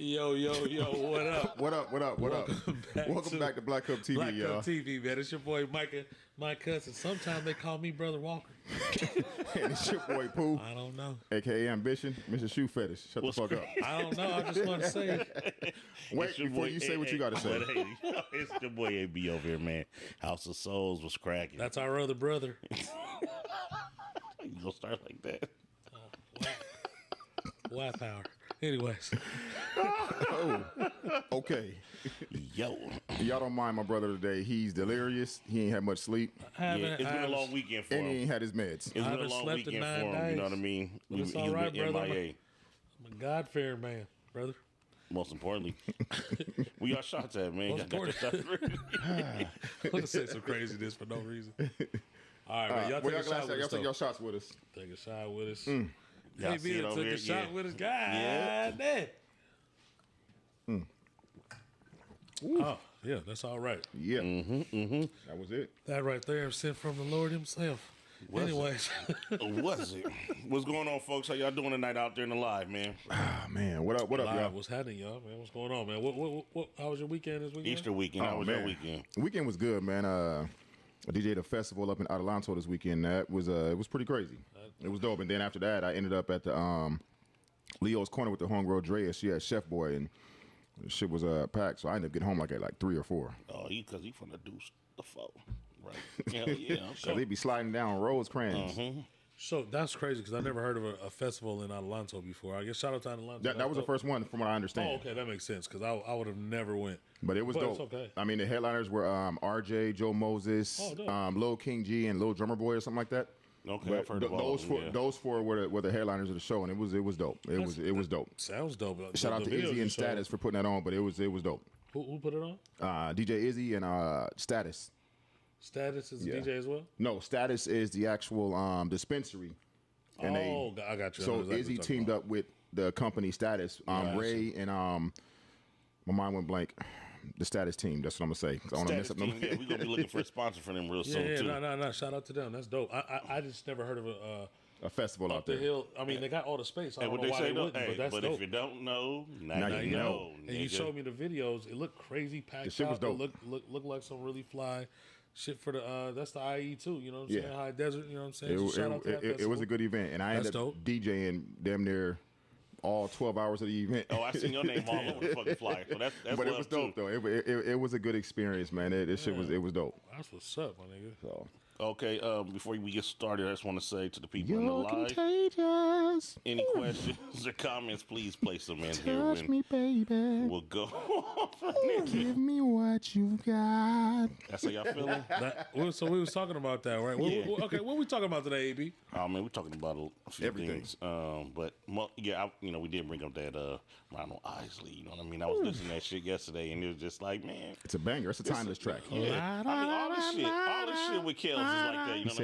Yo, what up? What up? Welcome back to BlackCup TV, BlackCup y'all. TV, man. It's your boy Mike Cousin. Sometimes they call me Brother Walker. And it's your boy Pooh, I don't know. a.k.a. Ambition, Mr. Shoe Fetish. Shut the fuck up. I don't know. I just want to say. Wait before you say what you got to say. It's your boy AB over here, man. House of Souls was cracking. That's our other brother. You gonna start like that? White power. Anyways. Oh, okay. Yo. Y'all don't mind my brother today. He's delirious. He ain't had much sleep. It's been a long weekend for him. And he ain't had his meds. It's been a long weekend for him. You know what I mean? It's all right, brother. I'm a God-fearing man, brother. Most importantly, we got shots at, man. Most importantly. I'm going to say some craziness for no reason. All right, man. Y'all take a shot with us. Y'all take your shots with us. Take a shot with us. Y'all Hey, see it over took here? a shot with us. God damn. Oh, yeah, that's all right. Yeah. That was it. That right there sent from the Lord himself. Was it? What's going on, folks? How y'all doing tonight out there in the live, man? Man, what up, y'all? What's happening, y'all, man? What's going on, man? What how was your weekend this weekend? Easter weekend. How was your weekend? The weekend was good, man. I DJ'd a festival up in Adelanto this weekend. That was it was pretty crazy. It was dope. And then after that, I ended up at the Leo's Corner with the homegirl Drea. She had Chef Boy, and the shit was packed. So I ended up getting home like at 3 or 4. Oh, because he from the Deuce the Foe, right? Hell yeah. So they be sliding down Rosecrans. So that's crazy because I never heard of a festival in Adelanto before. I guess shout out to Adelanto. That was the first one, from what I understand. Oh, okay, that makes sense because I would have never went. But it was dope. It's okay. I mean, the headliners were RJ, Joe Moses, Lil King G, and Lil Drummer Boy or something like that. Okay, but I've heard of all of them, yeah. Those four were the headliners of the show, and it was dope. It was dope. Sounds dope. Shout out to Izzy and Status for putting that on, but it was dope. Who put it on? DJ Izzy and Status. Status is a DJ as well? No, Status is the actual dispensary. And I got you. So Izzy teamed up with the company Status, Ray and my mind went blank. The Status team. That's what I'm gonna say. I want to mess up. Yeah, we're gonna be looking for a sponsor for them real soon too. No. Shout out to them. That's dope. I just never heard of a festival out there. The hill. I mean, they got all the space. I don't what know they why say they wouldn't, but that's dope. if you don't know, now you know. And you showed me the videos. It looked crazy packed. The shit was dope. It looked like some really fly shit for the that's the IE too. You know what I'm saying? High Desert. You know what I'm saying? It was a good event, and I ended up DJing damn near all 12 hours of the event. Oh, I seen your name all over the fucking flyer. So that's but it was dope though. It was a good experience, man. It was dope. That's what's up, my nigga. So. Okay, before we get started, I just want to say to the people in the You're live, contagious. Any questions or comments, please place them in here. Touch me, baby. We'll go on. Give me what you got. That's how y'all feeling? So we was talking about that, right? Yeah. Okay, what we talking about today, AB? Oh man, we're talking about a few everything. Things. But we did bring up that Ronald Isley. You know what I mean? I was listening to that shit yesterday, and it was just like, man, it's a banger. It's a timeless track. Yeah. I mean, all this shit with Kels is like that. You know what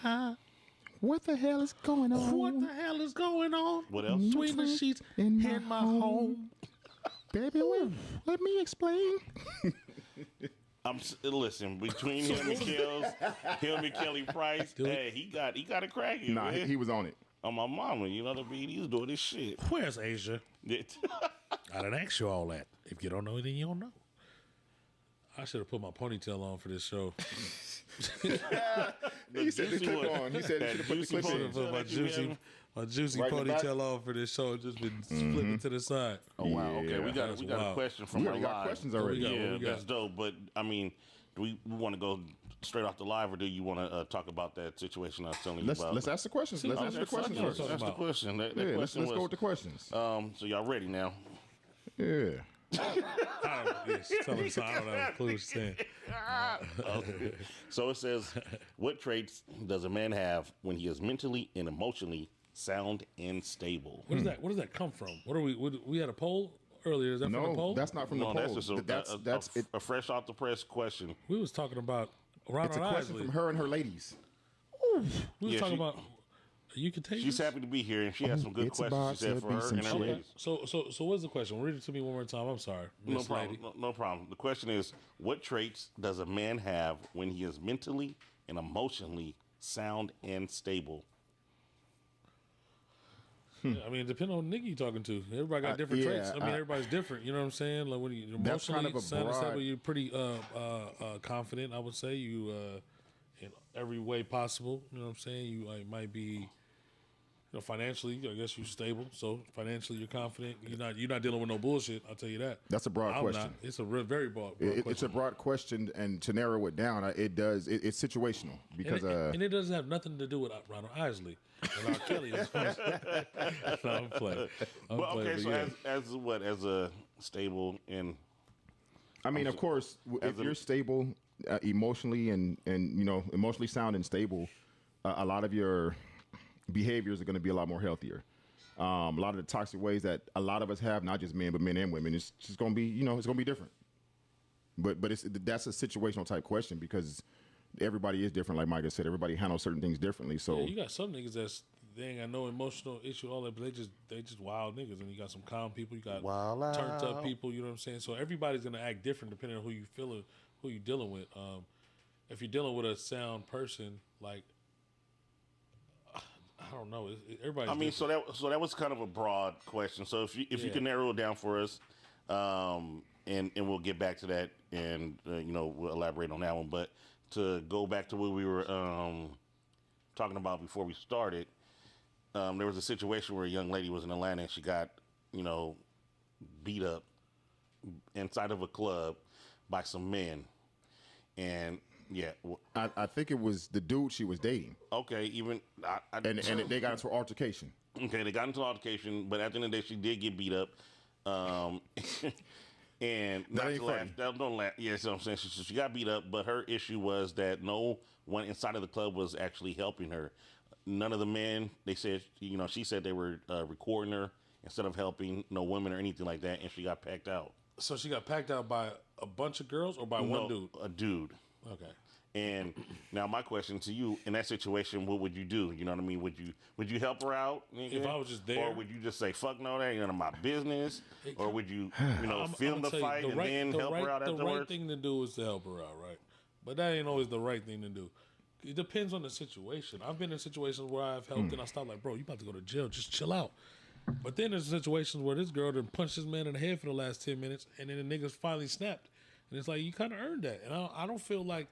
I mean? What the hell is going on? What the hell is going on? What else? Between the sheets in my home. Baby, let me explain. Listen, between him and Kelly Price, hey, he got it cracking. Nah, he was on it. On my mama, you know what I mean? He's doing this shit. Where's Asia? I didn't ask you all that. If you don't know, then you don't know. I should have put my ponytail on for this show. He said the clip on. He said he should have put the clip on. Put my juicy ponytail on for this show and just been flipping to the side. Oh wow! Okay, we got a question from our live. Got questions already. Yeah, that's dope. But I mean, do we want to go straight off the live, or do you want to talk about that situation I was telling you about? Let's ask the questions. Let's answer the questions first. That's the question. Let's go with the questions. So y'all ready now? Yeah. I don't have a clue what you're saying. Okay. So it says, what traits does a man have when he is mentally and emotionally sound and stable? What does that come from? What are we had a poll earlier? Is that from the poll? That's not from the poll. That's just a fresh off the press question. We was talking about Ronald It's a question Isley. from her and her ladies. We was talking about. You can take. She's happy to be here, and she has some good questions. She said for her and her ladies. So what's the question? Read it to me one more time. I'm sorry, No problem. The question is, what traits does a man have when he is mentally and emotionally sound and stable? Yeah, I mean, depending on the nigga you talking to. Everybody got different traits. I mean, everybody's different. You know what I'm saying? Like when you That's emotionally kind of a sound broad- stable, you're pretty confident. I would say you in every way possible. You know what I'm saying? You might be. Financially, I guess you're stable. So financially, you're confident. You're not dealing with no bullshit. I'll tell you that. That's a broad question. Not. It's a very broad question. It's a broad question, and to narrow it down, it's situational because and it doesn't have nothing to do with Ronald Isley and R. Kelly. No, I'm playing. So as a stable and I mean, of course, if you're stable emotionally and emotionally sound and stable, a lot of your behaviors are going to be a lot more healthier. A lot of the toxic ways that a lot of us have, not just men, but men and women, it's just going to be, it's going to be different. But that's a situational type question because everybody is different. Like Micah said, everybody handles certain things differently. So you got some niggas they ain't got no emotional issue, all that, but they just wild niggas. And you got some calm people, you got turned up people. You know what I'm saying? So everybody's going to act different depending on who you feeling, who you dealing with. If you're dealing with a sound person, like, I don't know. Everybody. I mean, so that was kind of a broad question. So if you can narrow it down for us, and we'll get back to that, and we'll elaborate on that one. But to go back to what we were talking about before we started, there was a situation where a young lady was in Atlanta and she got beat up inside of a club by some men, and. Yeah, I think it was the dude she was dating. Okay, and they got into an altercation. Okay, they got into an altercation, but at the end of the day, she did get beat up. And that ain't funny. Don't laugh. Yeah, that's what I'm saying. She got beat up, but her issue was that no one inside of the club was actually helping her. None of the men. They said, she said they were recording her instead of helping. No women or anything like that, and she got packed out. So she got packed out by a bunch of girls or by one dude? A dude. Okay. And now my question to you, in that situation, what would you do? You know what I mean? Would you help her out? If I was just there? Or would you just say, fuck no, that ain't none of my business? Or would you, film the fight and then help her out afterwards? The right thing to do is to help her out, right? But that ain't always the right thing to do. It depends on the situation. I've been in situations where I've helped and I stopped like, bro, you about to go to jail. Just chill out. But then there's situations where this girl done punched this man in the head for the last 10 minutes and then the niggas finally snapped. And it's like, you kind of earned that. And I don't feel like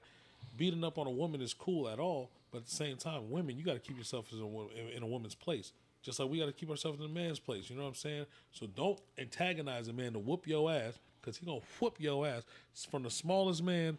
beating up on a woman is cool at all, but at the same time, women, you got to keep yourself in a woman's place. Just like we got to keep ourselves in a man's place. You know what I'm saying? So don't antagonize a man to whoop your ass, because he going to whoop your ass. From the smallest man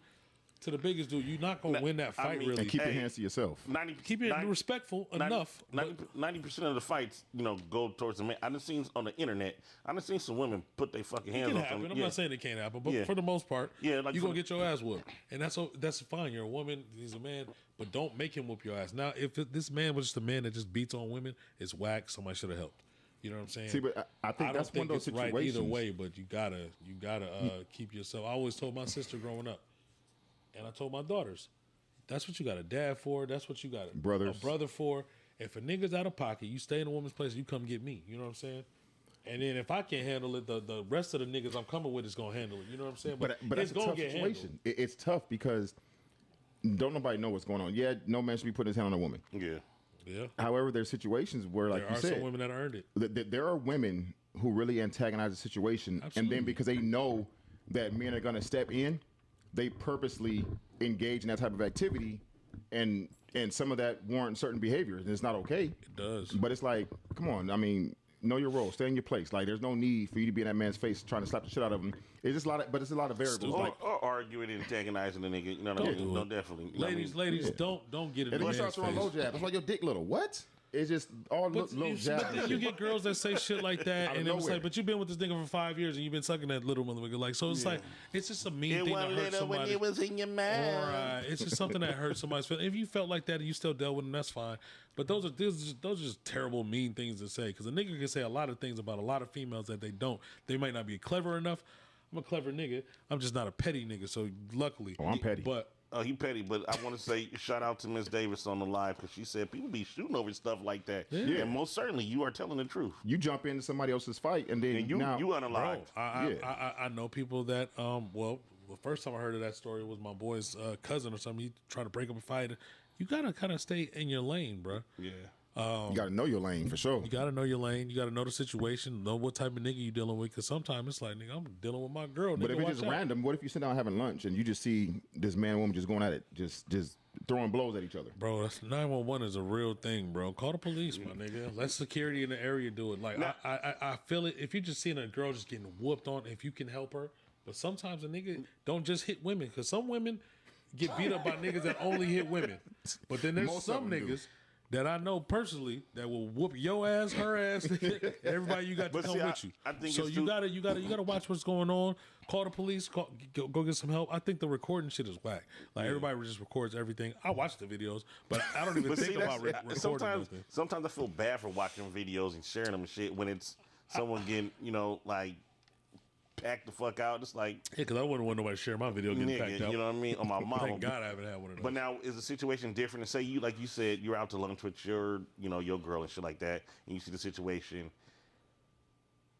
to the biggest dude, you're not going to win that fight, really. And keep your hands to yourself. Keep it respectful enough. 90% of the fights, go towards the man. I done seen on the internet, I done seen some women put their fucking hands on them. I'm not saying it can't happen, but for the most part, you're going to get your ass whooped. And that's fine. You're a woman, he's a man, but don't make him whoop your ass. Now, if this man was just a man that just beats on women, it's whack. Somebody should have helped. You know what I'm saying? See, but I think that's one of those situations. Right either way, but you gotta keep yourself. I always told my sister growing up, and I told my daughters, that's what you got a dad for. That's what you got a brother for. If a nigga's out of pocket, you stay in a woman's place, you come get me. You know what I'm saying? And then if I can't handle it, the rest of the niggas I'm coming with is going to handle it. You know what I'm saying? But it's a tough situation. It's tough because don't nobody know what's going on. Yeah, no man should be putting his hand on a woman. Yeah. Yeah. However, there's situations where, like you said, there are some women that earned it. There are women who really antagonize the situation. Absolutely. And then because they know that men are going to step in, they purposely engage in that type of activity, and some of that warrant certain behaviors, and it's not okay. It does. But it's like, come on, I mean, know your role, stay in your place. Like, there's no need for you to be in that man's face trying to slap the shit out of him. It's just it's a lot of variables. Or arguing and antagonizing the nigga. You know what I mean? No, definitely. Ladies, don't get in the man's face. And then you start throwing low jabs. That's why your dick little. What? It's just all low jabs. But then you get girls that say shit like that, and it's like, but you've been with this nigga for 5 years, and you've been sucking that little motherfucker. Like, so it's like, it's just a mean thing to hurt somebody. When it was in your mouth. Right. It's just something that hurts somebody's feelings. If you felt like that and you still dealt with them, that's fine. But those are just terrible, mean things to say. Because a nigga can say a lot of things about a lot of females that they don't. They might not be clever enough. I'm a clever nigga. I'm just not a petty nigga. So luckily, I'm petty. But he petty, but I want to say shout out to Miss Davis on the live, because she said people be shooting over stuff like that. Yeah. And most certainly you are telling the truth. You jump into somebody else's fight and then you unalive. I know people that well, the first time I heard of that story was my boy's cousin or something. He tried to break up a fight. You gotta kind of stay in your lane, bro. Yeah. You got to know your lane for sure. You got to know your lane. You got to know the situation, know what type of nigga you dealing with. Because sometimes it's like, nigga, I'm dealing with my girl. But nigga, if it's just random, what if you sit down having lunch and you just see this man and woman just going at it, just throwing blows at each other? Bro, that's 911 is a real thing, bro. Call the police, my nigga. Let security in the area do it. Like, I feel it. If you're just seeing a girl just getting whooped on, if you can help her. But sometimes a nigga don't just hit women. Because some women get beat up by niggas that only hit women. But then there's some niggas that I know personally that will whoop your ass, her ass, everybody you got to come with you. I think so you gotta watch what's going on. Call the police. Go get some help. I think the recording shit is whack. Like everybody just records everything. I watch the videos, but I don't even think about recording nothing. Sometimes I feel bad for watching videos and sharing them and shit when it's someone getting like packed the fuck out. It's like because I wouldn't want nobody to share my video getting packed out. You know what I mean? On my mama. Thank God I haven't had one of those. But now is the situation different? And say you, like you said, you're out to lunch with your girl and shit like that, and you see the situation,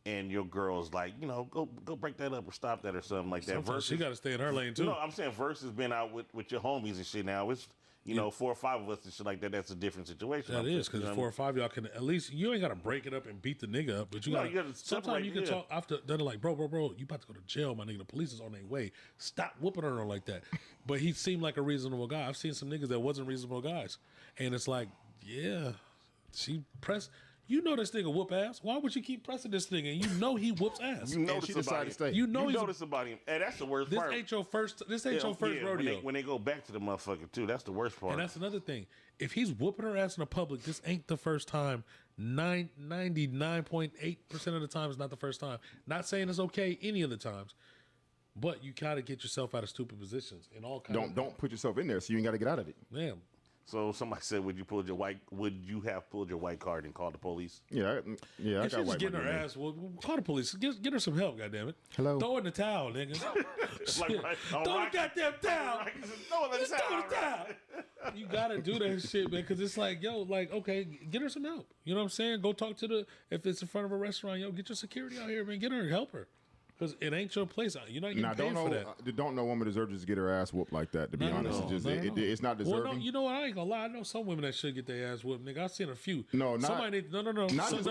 and your girl's like, go break that up or stop that or something like that. Sometimes Versus she got to stay in her lane too. No, I'm saying versus being out with your homies and shit. Now it's 4 or 5 of us and shit like that. That's a different situation. That is because 4 or 5 y'all can at least you ain't got to break it up and beat the nigga up, but you got sometimes you can talk after. They're like, bro, you about to go to jail, my nigga. The police is on their way. Stop whooping her like that. But he seemed like a reasonable guy. I've seen some niggas that wasn't reasonable guys, and it's like, yeah, she pressed. You know this nigga whoop ass. Why would you keep pressing this nigga? And you know he whoops ass. You know this about him. You notice about him. And that's the worst part. This ain't your first rodeo. When they go back to the motherfucker too, that's the worst part. And that's another thing. If he's whooping her ass in the public, this ain't the first time. 99.8% of the time is not the first time. Not saying it's okay any of the times. But you gotta get yourself out of stupid positions and all kinds. Don't put yourself in there, so you ain't got to get out of it. Damn. So somebody said, would you have pulled your white card and called the police? Yeah, I got white. Getting her ass. Well, call the police. Get her some help. Goddammit. Hello. Throw in the towel, nigga. Throw the goddamn towel. Throw the towel. You gotta do that shit, man, because it's like, okay, get her some help. You know what I'm saying? Go talk to if it's in front of a restaurant, get your security out here, man. Get her and help her. Because it ain't your place. You're not getting paid for that. Don't know woman deserves to get her ass whooped like that, to be honest. It's not deserving. Well, you know what? I ain't gonna lie. I know some women that should get their ass whooped, nigga. I've seen a few. No. Somebody need, no. Not just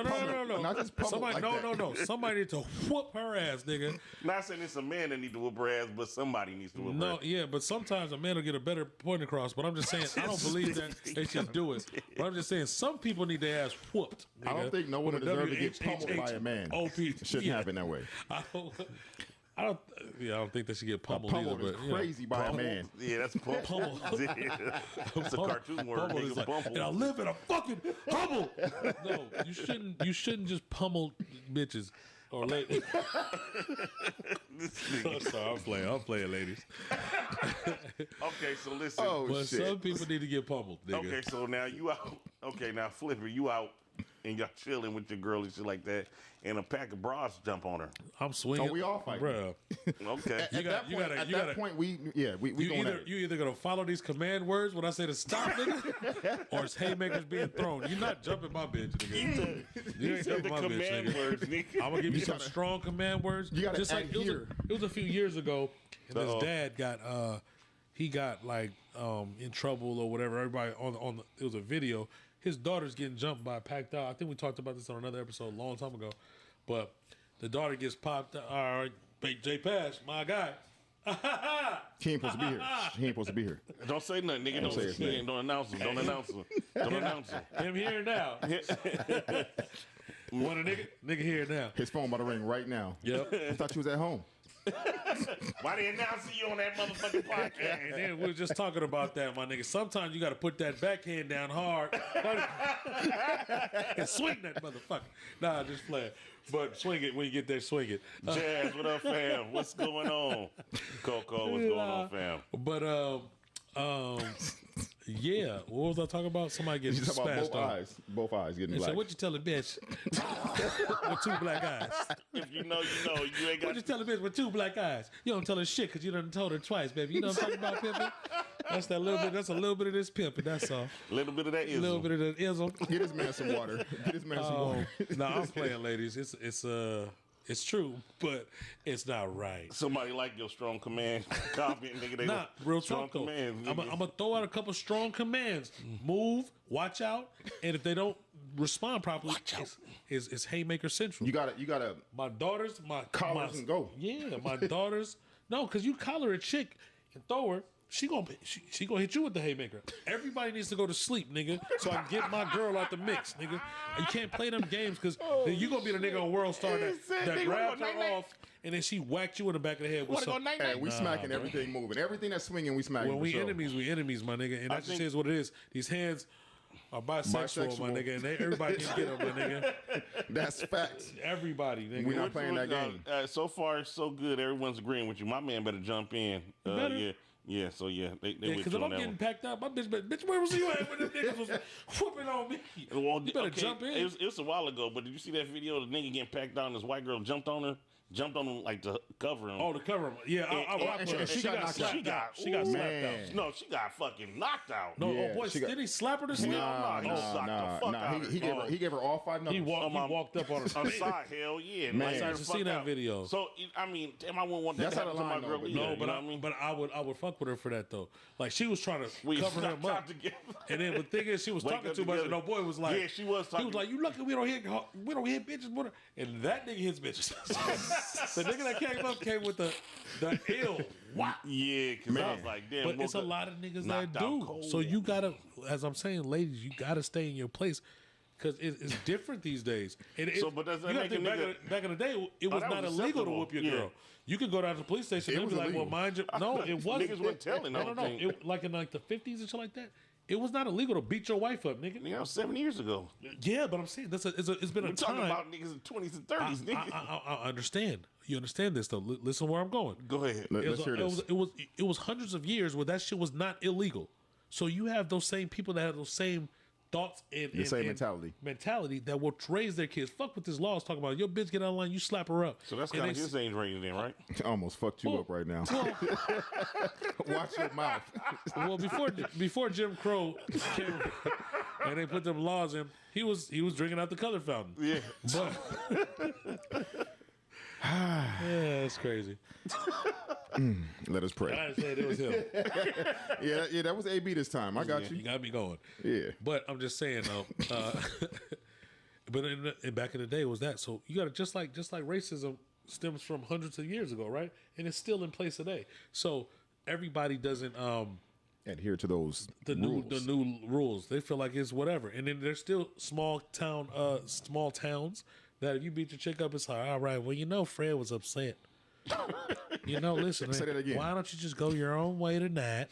Somebody, no. Somebody need to whoop her ass, nigga. Not saying it's a man that need to whoop her ass, but somebody needs to whoop her ass. No, yeah, but sometimes a man will get a better point across. But I'm just saying, I don't believe that they should do it. But I'm just saying, some people need their ass whooped, nigga. I don't think no woman deserves to get pummeled by a man. It shouldn't happen that way. I don't think they should get pummeled pummeled either. Is crazy by a man. Yeah, that's pummel. It's a cartoon word. Like, and I live in a fucking pummel. No, you shouldn't just pummel bitches or ladies. I'm playing, ladies. Okay, so listen. But some people need to get pummeled, nigga. Okay, so now you out. Okay, now Flipper, you out. And y'all chilling with your girl and shit like that, and a pack of bras jump on her. I'm swinging. Oh, we all fighting, bro. Okay. At that point, we going at it. You either gonna follow these command words when I say to stop, nigga, or it's haymakers being thrown. You're not jumping my bitch, nigga. You ain't jumping my bitch, nigga. I'm gonna give you some strong command words. You gotta just like it was a few years ago, and his dad got in trouble or whatever. Everybody it was a video. His daughter's getting jumped by packed out. I think we talked about this on another episode a long time ago. But the daughter gets popped. All right, J Pass, my guy. He ain't supposed to be here. Don't say nothing, nigga. Don't say his name. Don't announce him. Don't announce him. Him here now. What a nigga here now. His phone about to ring right now. Yep. I thought you was at home. Why they announcing you on that motherfucking podcast? And then we were just talking about that, my nigga. Sometimes you got to put that backhand down hard and swing that motherfucker. Nah, just playing. But swing it when you get there, swing it. Jazz, what up, fam? What's going on? Coco, what's going on, fam? But yeah. What was I talking about? Somebody getting spazzed on. Both eyes getting black. So what you tell a bitch with 2 black eyes? If you know, you know. You ain't got. What you tell a bitch with 2 black eyes? You don't tell her shit because you done told her twice, baby. You know what I'm talking about, pimping? That's a little bit of this pimping. That's all. A little bit of that ism. A little bit of that ism. Get this man some water. Nah, I'm playing, ladies. It's It's true, but it's not right. Somebody like your strong command comment, nigga. They Nah, real strong talk though. commands. I'm gonna throw out a couple strong commands. Move, watch out, and if they don't respond properly, it's haymaker central. You gotta My daughters, my collars and go. Yeah, my daughters. No, because you collar a chick and throw her. She gonna hit you with the haymaker. Everybody needs to go to sleep, nigga, so I can get my girl out the mix, nigga. You can't play them games because you gonna be the nigga on World Star that grabbed her off and then she whacked you in the back of the head with something. Hey, we smacking everything moving. Everything that's swinging, we smacking. When we enemies, my nigga. And that just is what it is. These hands are bisexual, my nigga. And everybody can get them, my nigga. That's facts. Everybody, nigga. We're not playing that game. So far, so good. Everyone's agreeing with you. My man better jump in. Yeah, so yeah, they because if I'm getting packed out, my bitch, where was you at when the niggas was whooping on me? Well, you better jump in. It was a while ago, but did you see that video of the nigga getting packed out and this white girl jumped on him like to cover him? Oh, to cover him. Yeah, I rock with her. She got slapped out. She got slapped out. No, she got fucking knocked out. No, oh boy, did he slap her to sleep? Nah. He gave her all 5 numbers. He walked up on her. On the side, hell yeah. Man, I see that video. So I mean, damn, I wouldn't want that to happen to my girl either. No, but I would fuck with her for that though. Like she was trying to cover him up, and then the thing is, she was talking too much, and no boy was like, yeah, she was talking. He was like, "You lucky we don't hit bitches," and that nigga hits bitches. The nigga that came with the ill. What? Yeah, because I was like, damn. But it's a lot of niggas that do. So you gotta, as I'm saying, ladies, you gotta stay in your place. Because it's different these days. But does that make a nigga... Back in the day, it was not illegal to whoop your girl. You could go down to the police station and be like, well, mind you... No, it wasn't. Niggas weren't telling. No. Like in like the 50s and shit like that, it was not illegal to beat your wife up, nigga. You know, 7 years ago. Yeah, but I'm saying, it's been a time... talking about niggas in 20s and 30s, nigga. I understand. You understand this, though. Listen where I'm going. Go ahead. Let's hear this. It was hundreds of years where that shit was not illegal. So you have those same people that have those same... thoughts and the same mentality that will raise their kids. Fuck what this law is talking about. Your bitch get online, you slap her up. So that's kind of his age range then, right? I almost fucked you up right now. Watch your mouth. Well, before Jim Crow came and they put them laws in, he was drinking out the color fountain. Yeah. But yeah, that's crazy. Let us pray. I said it was him. Yeah, that was AB this time. I got you. You got me going. Yeah. But I'm just saying though. But back in the day, it was that. So you got to just like racism stems from hundreds of years ago, right? And it's still in place today. So everybody doesn't adhere to those rules. The new rules. They feel like it's whatever. And then there's still small towns that if you beat your chick up, it's like, all right, well, you know, Fred was upset. Listen, Say that again. Why don't you just go your own way tonight?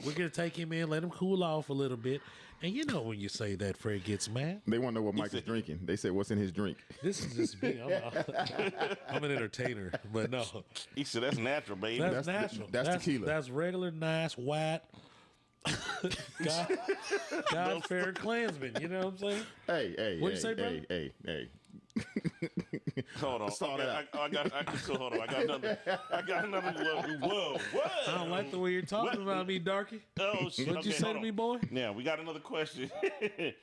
We're going to take him in, let him cool off a little bit. And you know when you say that, Fred gets mad. They want to know what Mike is drinking. They say, what's in his drink? This is just me. I'm an entertainer, but no. He said, that's natural, baby. That's natural. That's tequila. That's regular, nice, white. God fair Klansman. You know what I'm saying? Hey. What'd you say, brother? Hey. Hold on. I got another. Whoa. I don't like the way you're talking about me, darky. Oh shit! What'd you say to me, boy? Yeah, we got another question. Watch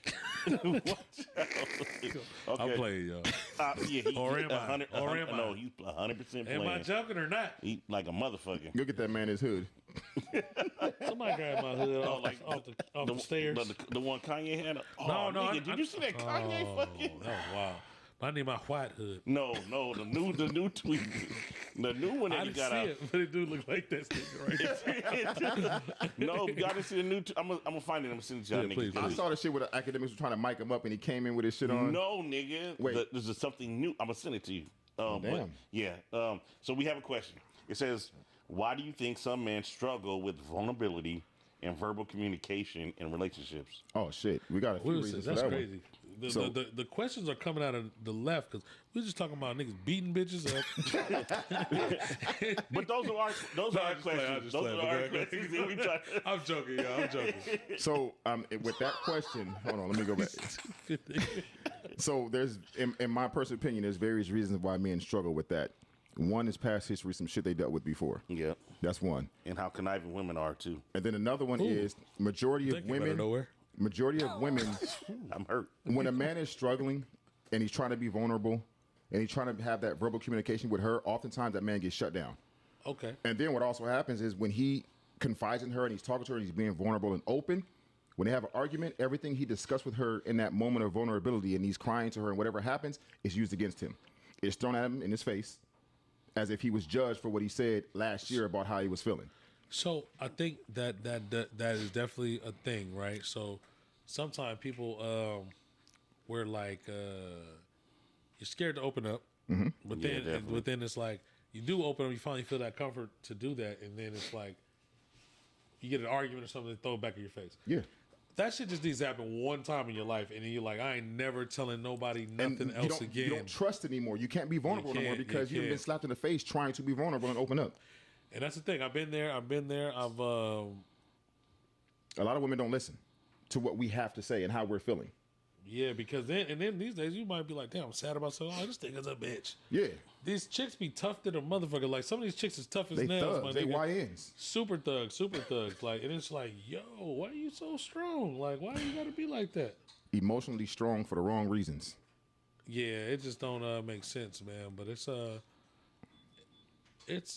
out. Okay. I'm playing, y'all. Or am I? No, he's 100% playing. Am I joking or not? He like a motherfucker. Go get that man his hood. Somebody grabbed my hood off the stairs. The one Kanye had. No. Did you see that Kanye fucking? Oh wow. I need my white hood. No, the new tweet, the new one that he got out. It, but it do look like that sticker right there. No, you gotta see the new. I'm gonna find it. I'm gonna send it to y'all. Please. I saw the shit where the academics were trying to mic him up, and he came in with his shit on. No, nigga. Wait, this is something new. I'm gonna send it to you. Damn. But, yeah. So we have a question. It says, "Why do you think some men struggle with vulnerability and verbal communication in relationships?" Oh shit, we got a few reasons. That's for that crazy. One. The questions are coming out of the left because we're just talking about niggas beating bitches up. But those are our questions. Those are our questions. I'm joking, y'all. I'm joking. So with that question, hold on, let me go back. So there's, in my personal opinion, there's various reasons why men struggle with that. One is past history, some shit they dealt with before. Yeah. That's one. And how conniving women are too. And then another one is majority of women. I'm hurt. When a man is struggling and he's trying to be vulnerable, and he's trying to have that verbal communication with her, oftentimes that man gets shut down. Okay. And then what also happens is when he confides in her and he's talking to her and he's being vulnerable and open, when they have an argument, everything he discussed with her in that moment of vulnerability and he's crying to her and whatever happens is used against him. It's thrown at him in his face as if he was judged for what he said last year about how he was feeling. So I think that is definitely a thing, right? So sometimes people we're like you're scared to open up, but then it's like you do open up, you finally feel that comfort to do that, and then it's like you get an argument or something, they throw it back in your face. Yeah. That shit just needs to happen one time in your life, and then you're like, I ain't never telling nobody nothing else again. You don't trust anymore. You can't be vulnerable anymore because you've been slapped in the face trying to be vulnerable and open up. And that's the thing. I've been there. A lot of women don't listen to what we have to say and how we're feeling. Yeah, because then these days you might be like, damn, I'm sad about something. Oh, this thing is a bitch. Yeah. These chicks be tough to the motherfucker. Like some of these chicks is tough as They nails. thugs. They YNs. Super thugs. Like, and it's like, yo, why are you so strong? Like, why you gotta be like that? Emotionally strong for the wrong reasons. Yeah, it just don't make sense, man. But It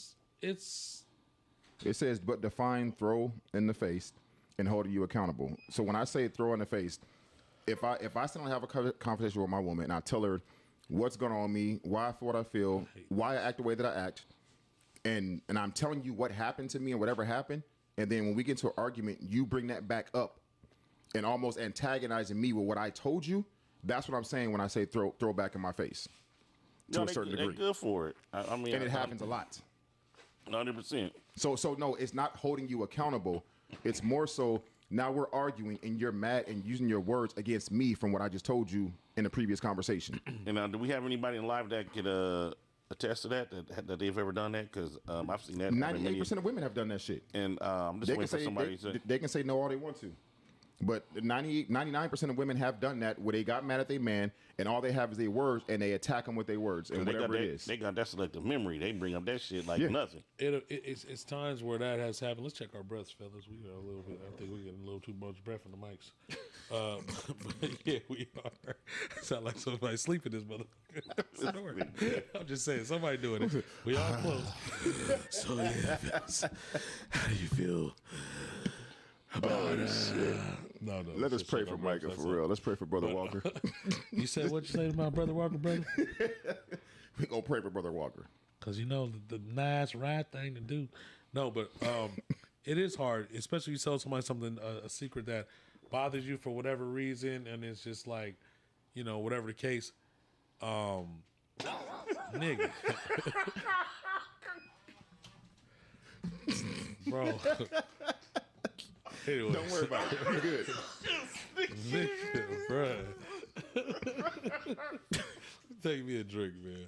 says, but define throw in the face and holding you accountable. So when I say throw in the face, if I sit and have a conversation with my woman and I tell her what's going on with me, why I feel what I feel, why I act the way that I act, and I'm telling you what happened to me and whatever happened, and then when we get into an argument, you bring that back up and almost antagonizing me with what I told you, that's what I'm saying when I say throw back in my face to a certain degree. They're good for it. I mean, and it happens a lot. 100%. So no, it's not holding you accountable. It's more so now we're arguing and you're mad and using your words against me from what I just told you in the previous conversation. And do we have anybody in live that could attest to that they've ever done that? Because I've seen that. 98% of women have done that shit. And I'm just waiting for somebody to... They can say no all they want to. But 99% of women have done that where they got mad at their man and all they have is their words and they attack them with their words and whatever it is. They got that selective memory. They bring up that shit like nothing. It's times where that has happened. Let's check our breaths, fellas. We got a little bit. I think we're getting a little too much breath in the mics. But yeah, we are. Sound like somebody sleeping this motherfucker. I'm just saying, somebody doing it. We all close. So yeah, how do you feel? No. Let us pray for Micah for real. Let's pray for Brother Walker. You said what you say to my brother Walker, brother? We gonna pray for Brother Walker. Because you know the nice, right thing to do. No, but it is hard, especially if you tell somebody something, a secret that bothers you for whatever reason, and it's just like, you know, whatever the case. Nigga. Bro. Anyway, don't worry about it. You're good. Nigga, bruh. Take me a drink, man.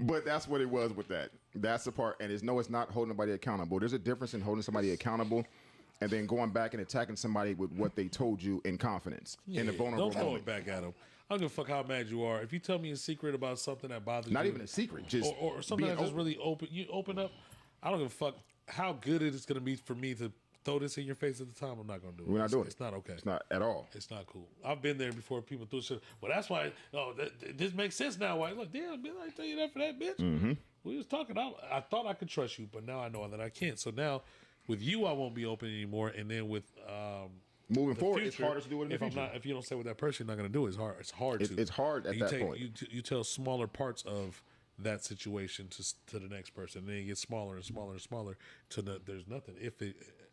But that's what it was with that. That's the part. And it's not holding nobody accountable. There's a difference in holding somebody accountable and then going back and attacking somebody with what they told you in confidence. In a vulnerable don't throw moment. it back at them. I don't give a fuck how mad you are. If you tell me a secret about something that bothers you. Not even a secret. Just or something that's just really open. You open up. I don't give a fuck how good it is going to be for me to throw this in your face at the time. I'm not going to do it. We're not doing it. It's not okay. It's not at all. It's not cool. I've been there before. People threw shit. Well, that's why. Oh, this makes sense now. Why? Look, damn, bitch, I tell you that for that, bitch. Mm-hmm. We was talking. I thought I could trust you, but now I know that I can't. So now, with you, I won't be open anymore. And then with moving forward, future, it's harder to do it in the future. If you don't stay with that person, you're not going to do it. It's hard. It's hard to. It's hard at that point. You tell smaller parts of that situation to the next person, and then it gets smaller and smaller and smaller to there's nothing.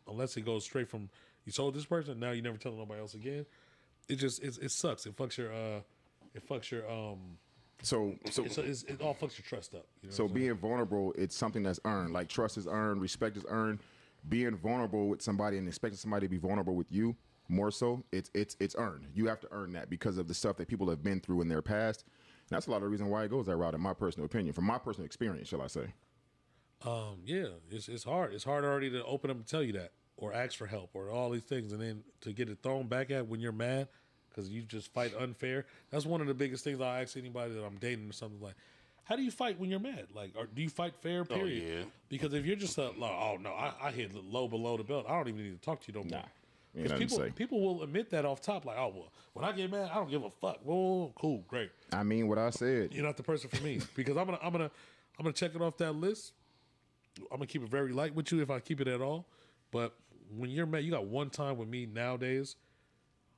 Unless it goes straight from you told this person, now you never tell nobody else again. It sucks. It fucks your So it all fucks your trust up. You know so being vulnerable, it's something that's earned. Like trust is earned, respect is earned. Being vulnerable with somebody and expecting somebody to be vulnerable with you, more so, it's earned. You have to earn that because of the stuff that people have been through in their past. And that's a lot of the reason why it goes that route, in my personal opinion, from my personal experience, shall I say. Yeah, it's hard. It's hard already to open up and tell you that, or ask for help, or all these things, and then to get it thrown back at when you're mad because you just fight unfair. That's one of the biggest things I ask anybody that I'm dating or something like. How do you fight when you're mad? Like, do you fight fair? Period. Oh, yeah. Because if you're just oh no, I hit low below the belt. I don't even need to talk to you no more. Ain't nothing to say. People will admit that off top, like, oh, well, when I get mad, I don't give a fuck. Whoa, cool, great. I mean what I said. You're not the person for me because I'm gonna check it off that list. I'm gonna keep it very light with you if I keep it at all. But when you're mad, you got one time with me nowadays.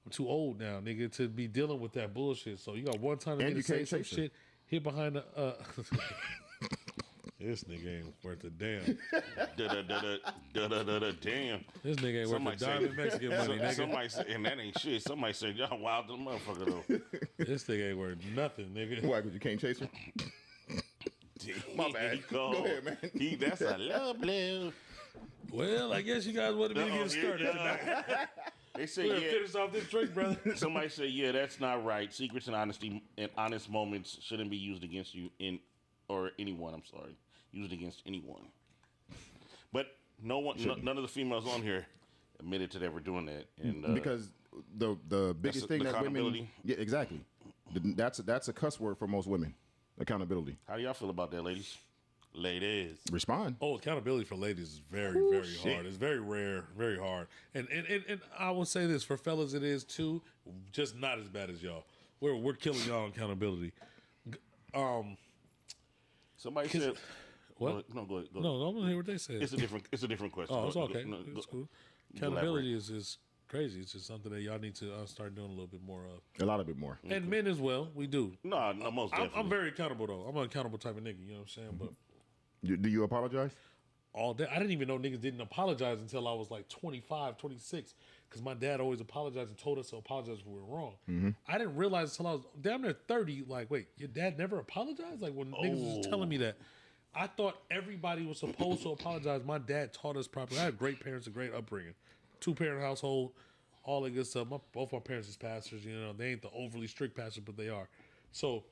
I'm too old now, nigga, to be dealing with that bullshit. So you got one time to say some shit, hit behind the. This nigga ain't worth a damn. Damn. This nigga ain't worth a dime Mexican money, nigga. Somebody say, and that ain't shit. Somebody said, y'all wild to the motherfucker, though. This nigga ain't worth nothing, nigga. Why? Because you can't chase her? My bad. Go ahead, man. That's a love blow. Well, I guess you guys wanted me to get started tonight. They say, We're finish off this drink, brother. Somebody say, yeah, that's not right. Secrets and honesty and honest moments shouldn't be used against you or anyone. I'm sorry, used against anyone. But no one, none of the females on here admitted to ever doing that. And because the biggest thing the that women, yeah, exactly. That's a cuss word for most women. Accountability. How do y'all feel about that, ladies? Ladies, respond. Oh, accountability for ladies is very hard. It's very rare, very hard. And I will say this for fellas, it is too, just not as bad as y'all. We're killing y'all on accountability. Somebody said, what? No, go ahead. No, I'm gonna hear what they said. It's a different question. Oh, it's okay. No, it's cool. Accountability is crazy. It's just something that y'all need to start doing a little bit more of. A lot of it more. And men as well, we do. No, most definitely. I'm very accountable though. I'm an accountable type of nigga. You know what I'm saying? But do you apologize? All day. I didn't even know niggas didn't apologize until I was like 25, 26. Because my dad always apologized and told us to apologize if we were wrong. Mm-hmm. I didn't realize until I was damn near 30, like, wait, your dad never apologized? Like, when niggas was telling me that, I thought everybody was supposed to apologize. My dad taught us properly. I had great parents, a great upbringing. 2-parent household, all that good stuff. Both my parents is pastors. You know, they ain't the overly strict pastors, but they are. So,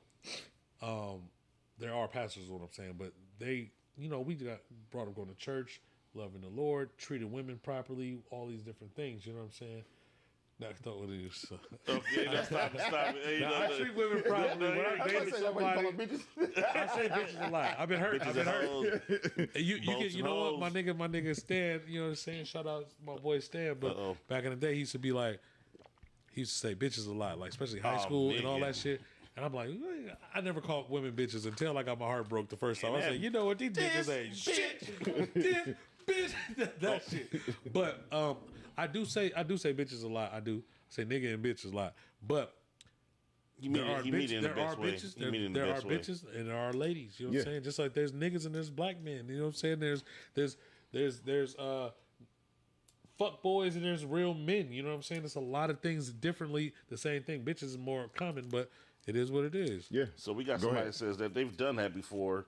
there are pastors is what I'm saying. But they, you know, we got brought up going to church, loving the Lord, treating women properly, all these different things. You know what I'm saying? Okay, that's stop it. Now, I treat women properly. When I date somebody, I say bitches a lot. I've been hurt. You know what, my nigga Stan. You know what I'm saying? Shout out to my boy Stan. But back in the day, he used to be like, he used to say bitches a lot, like especially high school and all that shit. And I'm like, I never called women bitches until I got my heart broke the first time. I said, you know what, these bitches ain't shit. This bitch, that shit. But I do say bitches a lot. I do say nigga and bitch a lot. But there are bitches and there are ladies. You know what I'm saying? Just like there's niggas and there's black men. You know what I'm saying? There's fuck boys and there's real men. You know what I'm saying? There's a lot of things differently. The same thing. Bitches is more common, but it is what it is. Yeah. So we got somebody that says that they've done that before.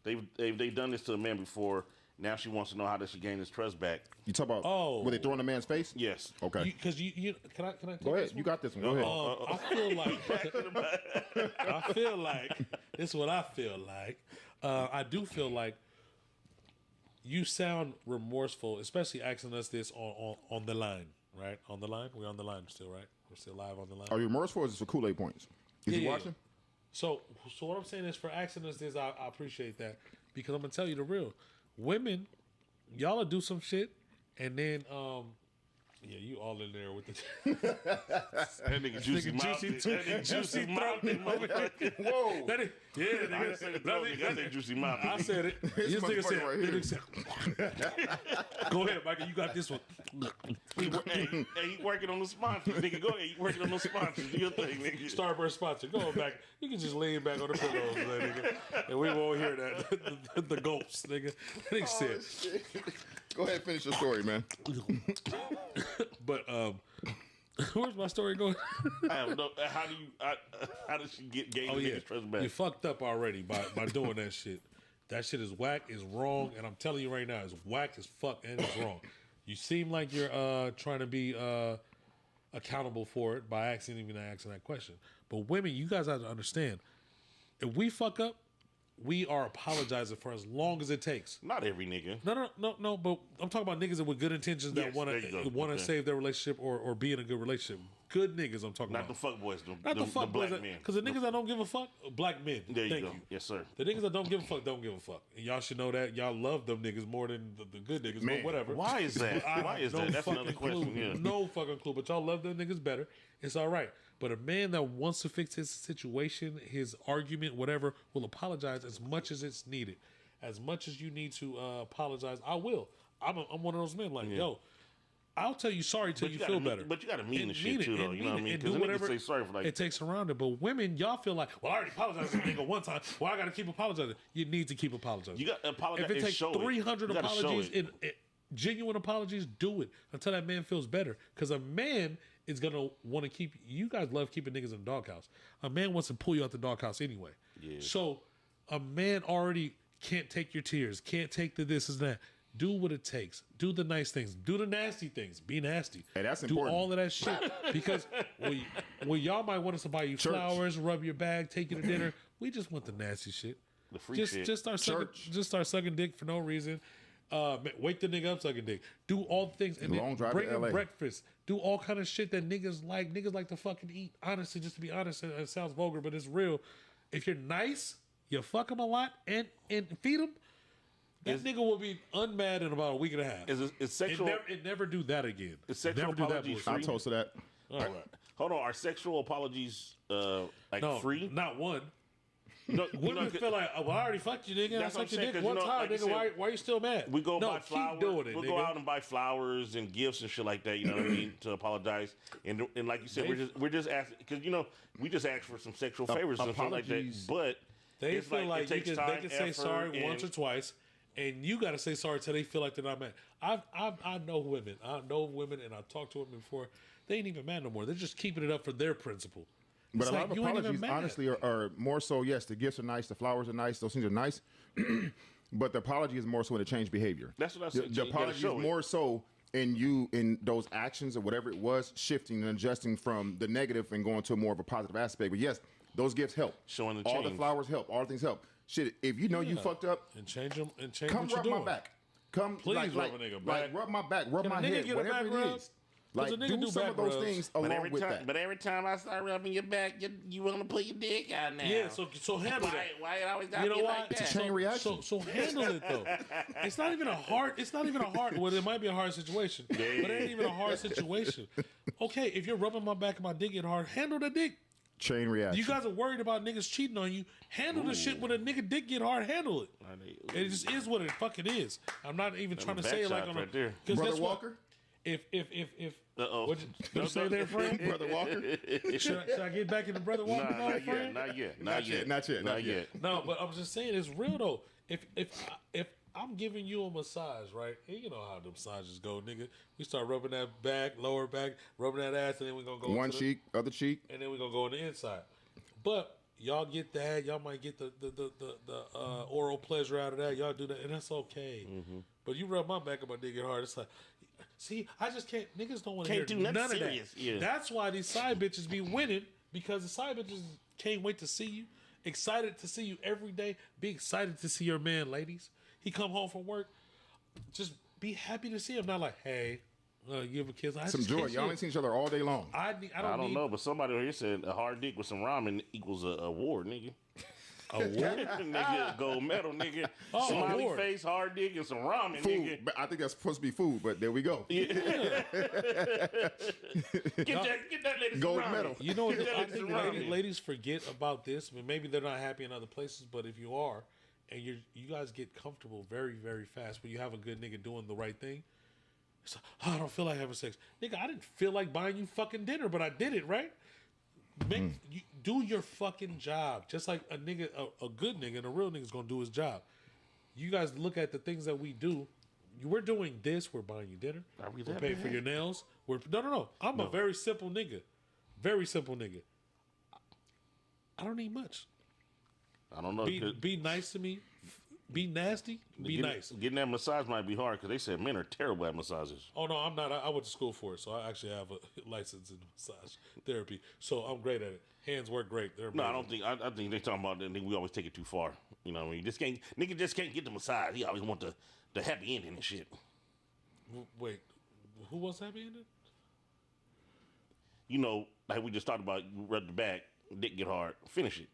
They've done this to a man before. Now she wants to know how does she gain his trust back. You talk about were they throwing a man's face? Yes. Okay. Because you can I take go ahead. this one? You got this one. Go ahead. I feel like this is what I feel like. I do feel like you sound remorseful, especially asking us this on the line, right? On the line, we're on the line still, right? We're still live on the line. Are you remorseful or is this for Kool-Aid points? Is he watching? So what I'm saying is for asking us this, I appreciate that because I'm gonna tell you the real. Women, y'all will do some shit, and then you all in there with the that nigga juicy mouth. Juicy throat. Whoa. I said juicy mouth. I said it. This nigga said. Go ahead, Michael. You got this one. Hey, you working on the sponsors, nigga. Go ahead. You working on the sponsors. Do your thing, nigga. Starburst sponsor. Go back. You can just lean back on the pillows, nigga, and we won't hear that. The gulps, nigga. Nigga said. Go ahead, finish your story, man. But where's my story going? I have no. How does she gain the nigga's trust back? You fucked up already by doing that shit. That shit is whack, is wrong, and I'm telling you right now, it's whack as fuck and it's wrong. You seem like you're trying to be accountable for it by asking that question. But women, you guys have to understand, if we fuck up, we are apologizing for as long as it takes. Not every nigga. No. But I'm talking about niggas with good intentions that want to save their relationship or be in a good relationship. good niggas I'm talking Not about. the fuck boys. Not the fuck black boys. men. Because the niggas that don't give a fuck, black men. There you Thank go. you. Yes, sir. The niggas that don't give a fuck don't give a fuck. And y'all should know that. Y'all love them niggas more than the good niggas. Man, but whatever. Why is that? Why is that? That's fucking another question. clue. Yeah. No fucking clue. But y'all love them niggas better. It's all right. But a man that wants to fix his situation, his argument, whatever, will apologize as much as it's needed. As much as you need to apologize, I will. I'm one of those men like, yo, I'll tell you sorry till you feel better. But you got to mean the shit too, though. You know what I mean? Because Because niggas say sorry for like. it takes around it. But women, y'all feel like, well, I already apologized to a nigga one time. Well, I got to keep apologizing. You need to keep apologizing. You got to apologize. If it takes 300 apologies, in genuine apologies, do it until that man feels better. Because a man is going to want to keep, you guys love keeping niggas in the doghouse. A man wants to pull you out the doghouse anyway. Yeah. So a man already can't take your tears, can't take the this and that. Do what it takes. Do the nice things. Do the nasty things. Be nasty. Hey, that's Do important. all of that shit. Because y'all might want us to buy you flowers, rub your bag, take you to dinner. We just want the nasty shit. The free shit. Just start sucking dick for no reason. Wake the nigga up sucking dick. Do all the things. And Long then drive bring to him LA. breakfast. Do all kind of shit that niggas like. Niggas like to fucking eat. Honestly, just to be honest, and it sounds vulgar, but it's real. If you're nice, you fuck him a lot and feed him. That nigga will be unmad in about a week and a half. Is sexual? It never do that again. Is sexual never do that apologies bullshit. I toast to that. All right. Hold on. Are sexual apologies No, free? not one. No, Women feel like, well, I already fucked you, nigga. That's I what sucked I'm your saying, dick 'cause, one you know, time, like you nigga. said, Why are you still mad? We go no, buy flowers. keep doing it, We'll nigga. go out and buy flowers and gifts and shit like that. You know what I mean? To apologize and like you said, we're just asking because we just asked for some sexual favors and stuff like that. Apologies. But They it's feel like it takes they time, can say effort, sorry and- once or twice, and you got to say sorry till they feel like they're not mad. I know women. And I've talked to women before. They ain't even mad no more. They're just keeping it up for their principle. But It's a lot like, of you ain't even apologies, mad. honestly, are more so, yes, the gifts are nice, the flowers are nice, those things are nice. But the apology is more so in the change behavior. That's what I said. The You gotta apology is show it. more so in those actions or whatever it was, shifting and adjusting from the negative and going to more of a positive aspect. But yes, those gifts help. Showing the all the change. flowers help. All the things help. Shit, if you know you fucked up, And change them and change come what you're rub doing. my back. Come, Please like, rub a nigga like back. rub my back, rub Can a my nigga head, get a whatever back it rub? is. 'Cause Like a nigga do do some back of those rubs. things But along with that. But every time I start rubbing your back, you want to put your dick out now. Yeah, so handle that. Why it always got You to know be why? like that? It's a chain reaction. So handle it though. It's not even a hard. Well, it might be a hard situation, but it ain't even a hard situation. Okay, if you're rubbing my back and my dick get hard, handle the dick. Chain reaction. You guys are worried about niggas cheating on you. Handle the shit when a nigga dick get hard. Handle it. It just is what it fucking is. I'm not even trying to say it like back on shots right there. 'cause Brother guess what? Walker? If Uh-oh. what you say there, friend? Brother Walker? Should I get back into Brother Walker? Nah, mode, friend? not yet. Not yet. No, but I'm just saying it's real though. If I'm giving you a massage, right? And you know how the massages go, nigga. We start rubbing that back, lower back, rubbing that ass, and then we're gonna go One to cheek, other cheek. and then we're gonna go on the inside. But y'all get that, y'all might get the oral pleasure out of that. Y'all do that, and that's okay. Mm-hmm. But you rub my back and my dick get hard. It's like, see, I just can't. Niggas don't want to hear Can't do nothing none of serious, that. yeah. That's why these side bitches be winning, because the side bitches can't wait to see you. Excited to see you every day. Be excited to see your man, ladies. He come home from work. Just be happy to see him. Not like, hey, give him a kiss. I Some just joy. can't see Y'all it. ain't seen each other all day long. I I don't don't need know, but somebody over here said a hard dick with some ramen equals a award, nigga. a war. Nigga, gold medal, nigga. Oh, Smiley award. face, hard dick, and some ramen, Food. nigga. But I think that's supposed to be food, but there we go. Get that lady some Gold ramen. medal. You know what? Get I that think some ramen. ladies forget about this. I mean, maybe they're not happy in other places, but if you are, and you guys get comfortable very, very fast when you have a good nigga doing the right thing. It's like, oh, I don't feel like having sex, nigga. I didn't feel like buying you fucking dinner, but I did it, right? You do your fucking job, just like a nigga, a good nigga, and a real nigga's gonna do his job. You guys look at the things that we do. We're doing this. We're buying you dinner. Are we We're that paying for bad? your nails. No. I'm a very simple nigga. Very simple nigga. I don't need much. I don't know. 'cause Be nice to me. Be nasty. Be getting, nice. Getting that massage might be hard because they said men are terrible at massages. Oh no, I'm not. I went to school for it, so I actually have a license in massage therapy. So I'm great at it. Hands work great. They're No, I amazing. don't think. I think they talking about that. We always take it too far. You know what I mean? Nigga just can't get the massage. He always want the happy ending and shit. Wait, who was happy ended? like we just talked about, you rub the back, dick get hard, finish it.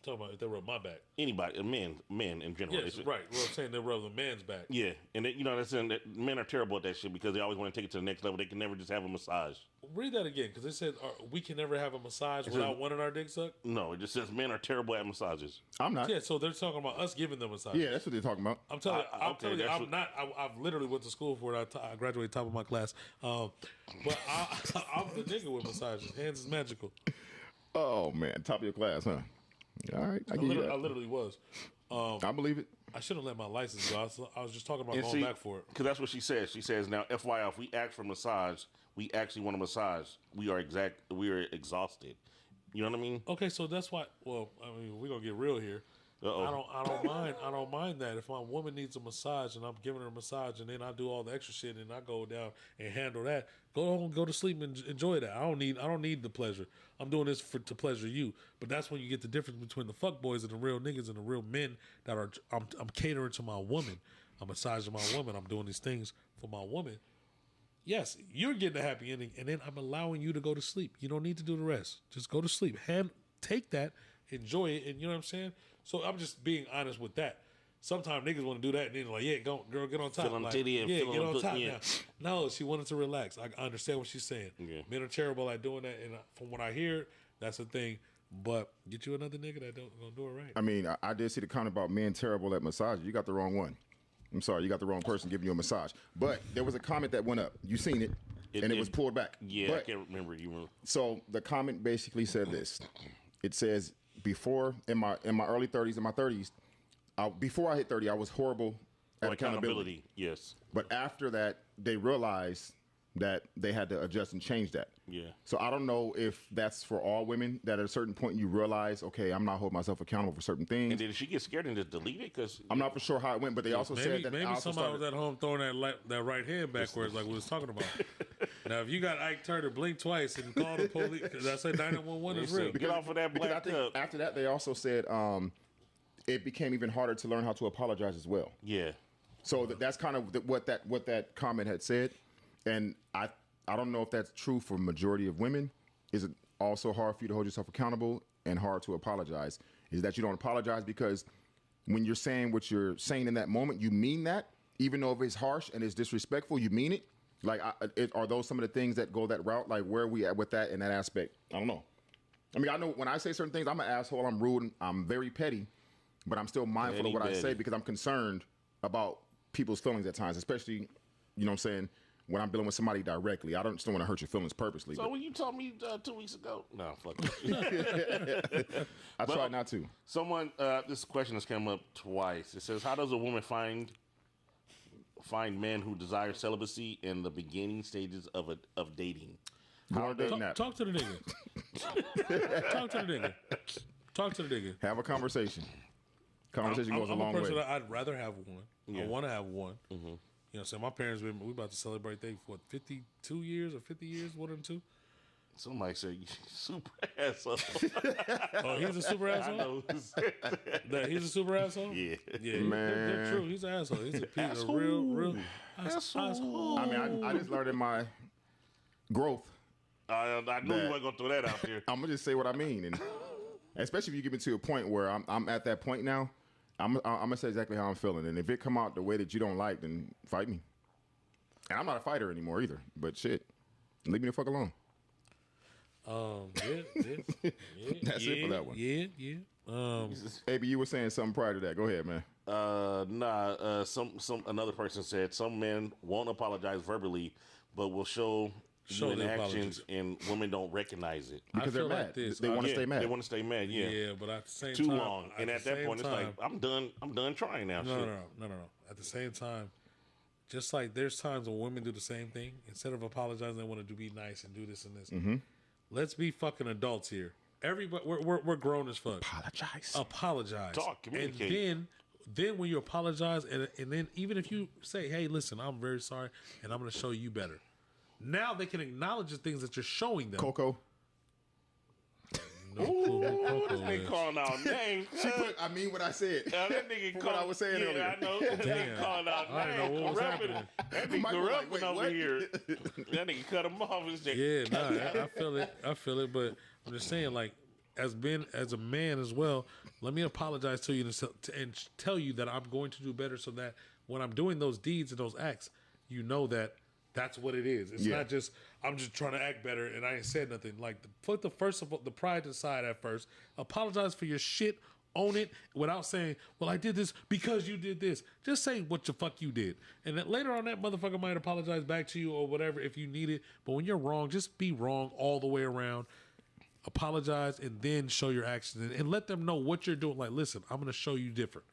Talking about if they rub my back. Anybody, men in general. Yes, right. Well, I'm saying they rub the man's back. Yeah, and that's saying that men are terrible at that shit because they always want to take it to the next level. They can never just have a massage. Read that again, because they said we can never have a massage without wanting our dick sucked. No, it just says men are terrible at massages. I'm not. Yeah, so they're talking about us giving them a massage. Yeah, that's what they're talking about. I'm telling you, I'm not. I've literally went to school for it. I graduated top of my class. But I'm the nigga with massages. Hands is magical. Oh man, top of your class, huh? All right, I literally was. I believe it. I shouldn't let my license go. I was just talking about going back for it. Because that's what she says. She says, now, FYI, if we ask for massage, we actually want a massage. We are exhausted. You know what I mean? Okay, so that's why. Well, I mean, we're gonna get real here. I don't mind that if my woman needs a massage and I'm giving her a massage and then I do all the extra shit and I go down and handle that. Go to sleep and enjoy that. I don't need the pleasure. I'm doing this to pleasure you. But that's when you get the difference between the fuck boys and the real niggas and the real men that are. I'm catering to my woman. I'm massaging my woman. I'm doing these things for my woman. Yes, you're getting a happy ending, and then I'm allowing you to go to sleep. You don't need to do the rest. Just go to sleep. Take that, enjoy it, and you know what I'm saying? So I'm just being honest with that. Sometimes niggas want to do that, and then like, yeah, girl, get on top. Feel on titty and yeah, feel get on top yeah. now. No, she wanted to relax. I understand what she's saying. Yeah. Men are terrible at doing that, and from what I hear, that's a thing. But get you another nigga that don't gonna do it right. I mean, I did see the comment about men terrible at massages. You got the wrong one. I'm sorry, you got the wrong person giving you a massage. But there was a comment that went up. You seen it, and it was pulled back. Yeah, but, I can't remember. So the comment basically said this. It says, before, in my early 30s, in my 30s, before I hit 30, I was horrible at accountability. Yes. But after that, they realized that they had to adjust and change that. Yeah. So I don't know if that's for all women, that at a certain point you realize, okay, I'm not holding myself accountable for certain things. And did she get scared and just delete it? Because I'm not for sure how it went, but they also said that maybe somebody was at home throwing that right hand backwards like we was talking about. Now, if you got Ike Turner blink twice and call the police, because I said 911 is real. Get off of that BlackCup. After that, they also said it became even harder to learn how to apologize as well. Yeah. So that's kind of what that comment had said, and I don't know if that's true for majority of women. Is it also hard for you to hold yourself accountable and hard to apologize? Is that you don't apologize because when you're saying what you're saying in that moment, you mean that, even though if it's harsh and it's disrespectful, you mean it? Like, are those some of the things that go that route? Like, where are we at with that in that aspect? I don't know. I mean, I know when I say certain things, I'm an asshole, I'm rude, I'm very petty, but I'm still mindful of what I say because I'm concerned about people's feelings at times, especially, you know what I'm saying, when I'm dealing with somebody directly. I just don't want to hurt your feelings purposely. So when you told me 2 weeks ago, no, fuck I tried not to. Someone, this question has come up twice. It says, how does a woman find men who desire celibacy in the beginning stages of dating? Talk to the nigga. Talk to the nigga. Talk to the nigga. Have a conversation. Conversation goes a long way. I'm a person that I'd rather have one. Yeah. I want to have one. Mm-hmm. You know, so my parents, we about to celebrate, 52 years or 50 years, one of them two? Somebody said, you super asshole. Oh, he's a super asshole? I know who said that. He's a super asshole? Yeah. Yeah, Man. They're true. He's an asshole. He's a real asshole. I mean, I just learned in my growth. I knew you weren't going to throw that out there. I'm going to just say what I mean. And especially if you get me to a point where I'm at that point now, I'm going to say exactly how I'm feeling. And if it come out the way that you don't like, then fight me. And I'm not a fighter anymore either. But shit, leave me the fuck alone. Yeah. That's it for that one. Yeah. AB, you were saying something prior to that. Go ahead, man. Another person said some men won't apologize verbally, but will show you in actions, and women don't recognize it because they're mad. Like they want to stay mad. They want to stay mad. Yeah. Yeah, but at the same time, too time, long. And at that point, it's like I'm done trying now. No. At the same time, just like there's times when women do the same thing. Instead of apologizing, they want to be nice and do this and this. Mm-hmm. Let's be fucking adults here. Everybody, we're grown as fuck. Apologize. Talk. Communicate. And then when you apologize, and then even if you say, "Hey, listen, I'm very sorry, and I'm going to show you better." Now they can acknowledge the things that you're showing them. Coco. Ooh, this nigga calling out names. I mean what I said. That nigga what I was saying earlier. I know. That nigga calling out I didn't know names. what was happening. That nigga corrupting over here. That nigga cut him off and said, Yeah, nah, I feel it, but I'm just saying, like, as a man as well, let me apologize to you and tell you that I'm going to do better so that when I'm doing those deeds and those acts, you know that that's what it is. It's not just, I'm just trying to act better and I ain't said nothing. Like, put the pride aside at first. Apologize for your shit. Own it without saying, well, I did this because you did this. Just say what the fuck you did. And then later on, that motherfucker might apologize back to you or whatever if you need it. But when you're wrong, just be wrong all the way around. Apologize and then show your actions and let them know what you're doing. Like, listen, I'm going to show you different.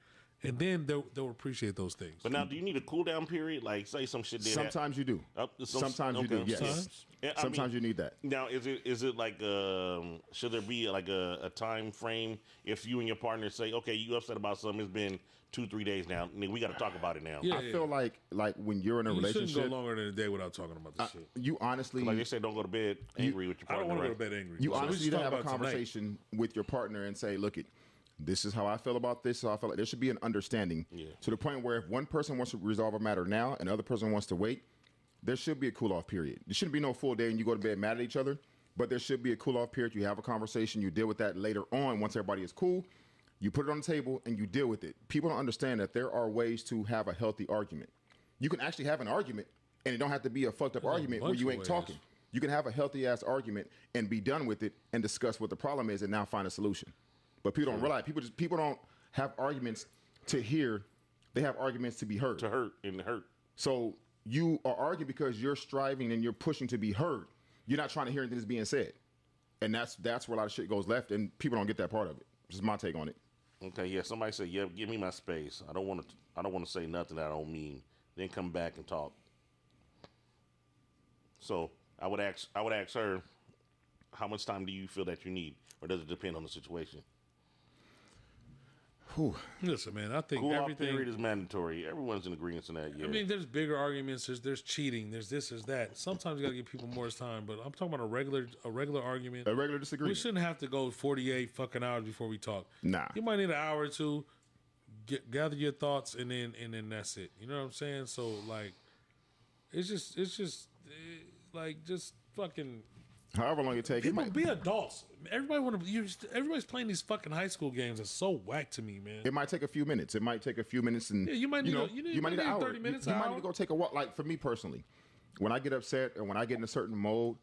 And then they'll appreciate those things. But now, do you need a cool down period? Like, say some shit did Sometimes you do. Sometimes you do, yes. Sometimes you need that. Now, is it like, should there be like a time frame if you and your partner say, okay, you upset about something, it's been 2-3 days now, we got to talk about it now. Yeah, I feel like when you're in a relationship, shouldn't go longer than a day without talking about this shit. You honestly, like they say, don't go to bed angry with your partner. I don't want to right? go to bed angry. You honestly need to have a conversation with your partner and say, look, this is how I feel about this. So I feel like there should be an understanding to the point where if one person wants to resolve a matter now and the other person wants to wait, there should be a cool off period. There shouldn't be no full day and you go to bed mad at each other, but there should be a cool off period. You have a conversation, you deal with that later on once everybody is cool. You put it on the table and you deal with it. People don't understand that there are ways to have a healthy argument. You can actually have an argument and it don't have to be a fucked up argument where you ain't talking. You can have a healthy ass argument and be done with it and discuss what the problem is and now find a solution. But people don't realize, people don't have arguments to hear. They have arguments to be heard. To hurt and hurt. So you are arguing because you're striving and you're pushing to be heard. You're not trying to hear anything that's being said. And that's where a lot of shit goes left and people don't get that part of it. This is my take on it. Okay, yeah, somebody said, yeah, give me my space. I don't want to say nothing that I don't mean. Then come back and talk. So I would ask her, how much time do you feel that you need? Or does it depend on the situation? Whew. Listen, man, I think cool everything period is mandatory. Everyone's in agreement on that. Yeah. I mean, there's bigger arguments. There's cheating. There's this. There's that. Sometimes you got to give people more time. But I'm talking about a regular argument. A regular disagreement. We shouldn't have to go 48 fucking hours before we talk. Nah. You might need an hour or two. Gather your thoughts and then that's it. You know what I'm saying? So like, it's just fucking. However long it takes. People be adults. Everybody's playing these fucking high school games. It's so whack to me, man. It might take a few minutes. and you might need you might need an hour. 30 minutes. You might need to go take a walk. Like for me personally, when I get upset and when I get in a certain mode,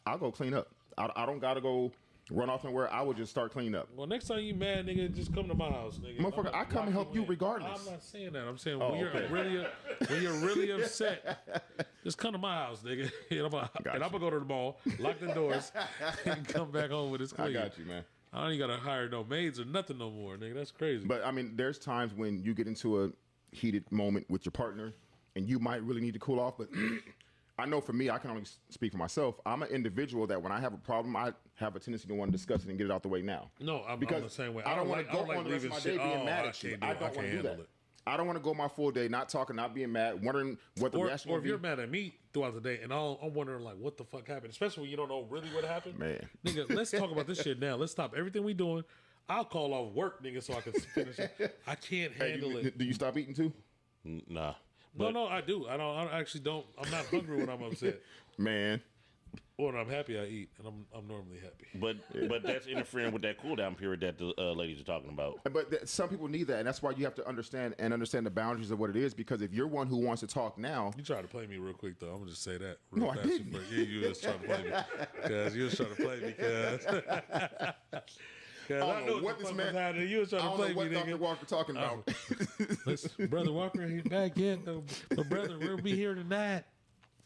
I'll go clean up. I don't gotta go run off nowhere. I would just start cleaning up. Well, next time you mad, nigga, just come to my house, nigga. Motherfucker, I come and help you regardless. I'm not saying that. I'm saying when you're really upset, just come to my house, nigga. And I'm gonna go to the mall, lock the doors, and come back home with this clean. I got you, man. I don't even gotta hire no maids or nothing no more, nigga. That's crazy. But I mean, there's times when you get into a heated moment with your partner, and you might really need to cool off, but. I know for me, I can only speak for myself. I'm an individual that when I have a problem, I have a tendency to want to discuss it and get it out the way now. No, I'm the same way. I don't want to go on the rest of my day being mad at you. I don't want to do that. I don't want to go my full day not talking, not being mad, wondering what the reaction will be. Or if you're mad at me throughout the day, and I'm wondering like, what the fuck happened? Especially when you don't know really what happened. Man, nigga, let's talk about this shit now. Let's stop everything we doing. I'll call off work, nigga, so I can finish it. I can't handle it. Do you stop eating too? Nah. No, I do. I actually don't. I'm not hungry when I'm upset. Man. Or when I'm happy, I eat, and I'm normally happy. But that's interfering with that cool down period that the ladies are talking about. But some people need that, and that's why you have to understand the boundaries of what it is. Because if you're one who wants to talk now, you try to play me real quick though. I'm gonna just say that. No, I didn't. But you was trying to play me because you was trying to play me because. I know what this man was you was trying to play me, nigga. Dr. Walker talking about. Listen, Brother Walker ain't back yet, though. But brother, we'll be here tonight.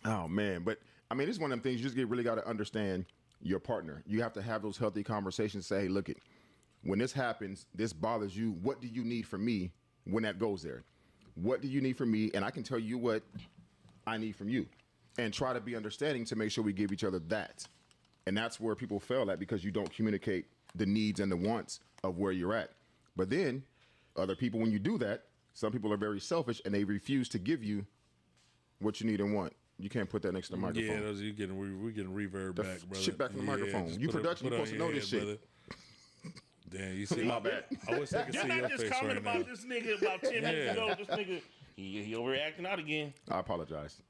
Oh man, but I mean, it's one of them things. You just really got to understand your partner. You have to have those healthy conversations. Say, hey, look, when this happens, this bothers you. What do you need from me when that goes there? What do you need from me? And I can tell you what I need from you, and try to be understanding to make sure we give each other that. And that's where people fail at because you don't communicate the needs and the wants of where you're at. But then other people, when you do that, some people are very selfish and they refuse to give you what you need and want. You can't put that next to the microphone. Yeah, we're getting reverb back, brother. Shit back from the microphone. You production, you're supposed to know this shit. Damn, you see, My bad. I wish they could Y'all see not your just face comment right about now. this nigga about 10 minutes Yeah. ago. This nigga, he overreacting out again. I apologize.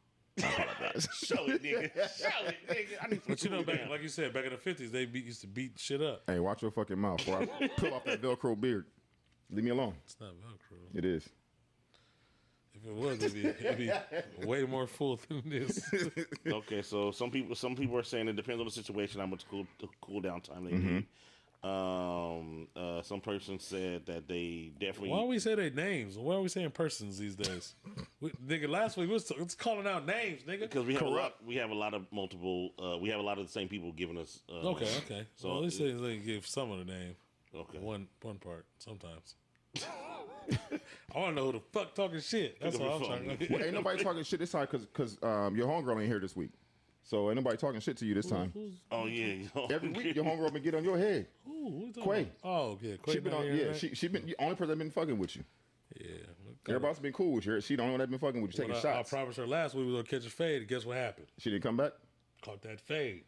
I apologize. Show it, nigga. Show it, nigga. I need some But you know, cool back down. like you said, back in the 50s, they used to beat shit up. Hey, watch your fucking mouth before I peel off that Velcro beard. Leave me alone. It's not Velcro. It is. If it was, it'd be way more full than this. Okay, so some people are saying it depends on the situation how much cool down time they need. Some person said that they definitely. Why do we say their names? Why are we saying persons these days? Nigga, last week we was calling out names, nigga. Because we have a lot of multiple. We have a lot of the same people giving us. Okay. So Well, at least they give some of the name. Okay. One part sometimes. I want to know who the fuck talking shit. That's all I'm trying to. Well, ain't nobody talking shit this time because your homegirl ain't here this week. So ain't nobody talking shit to you this time. Oh yeah. Every week your homegirl been get on your head. Who talking Quay. about? Oh yeah, Quay. She been not on. here, Yeah, right? she been the only person that been fucking with you. Yeah. Everybody else been cool with you. She the only one that been fucking with you, taking I shots. promised her last week we were gonna catch a fade. Guess what happened? She didn't come back. Caught that fade.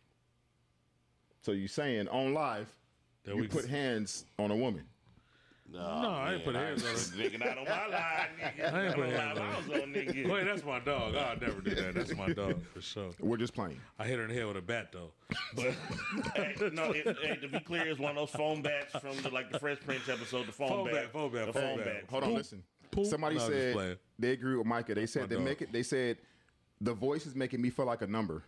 So you saying on live That you we put hands on a woman? No, I ain't put hands on her. Nigga, not on my line, nigga. I ain't put Not on hands my on line. I was on nigga. Wait, that's my dog. I'll never do that. That's my dog for sure. We're just playing. I hit her in the head with a bat though. But Hey, to be clear, it's one of those phone bats from the Fresh Prince episode. The phone bat. phone bat. Hold on, listen. Poop. Somebody No, I'm just said playing. they agree with Micah. They said my dog. They said the voice is making me feel like a number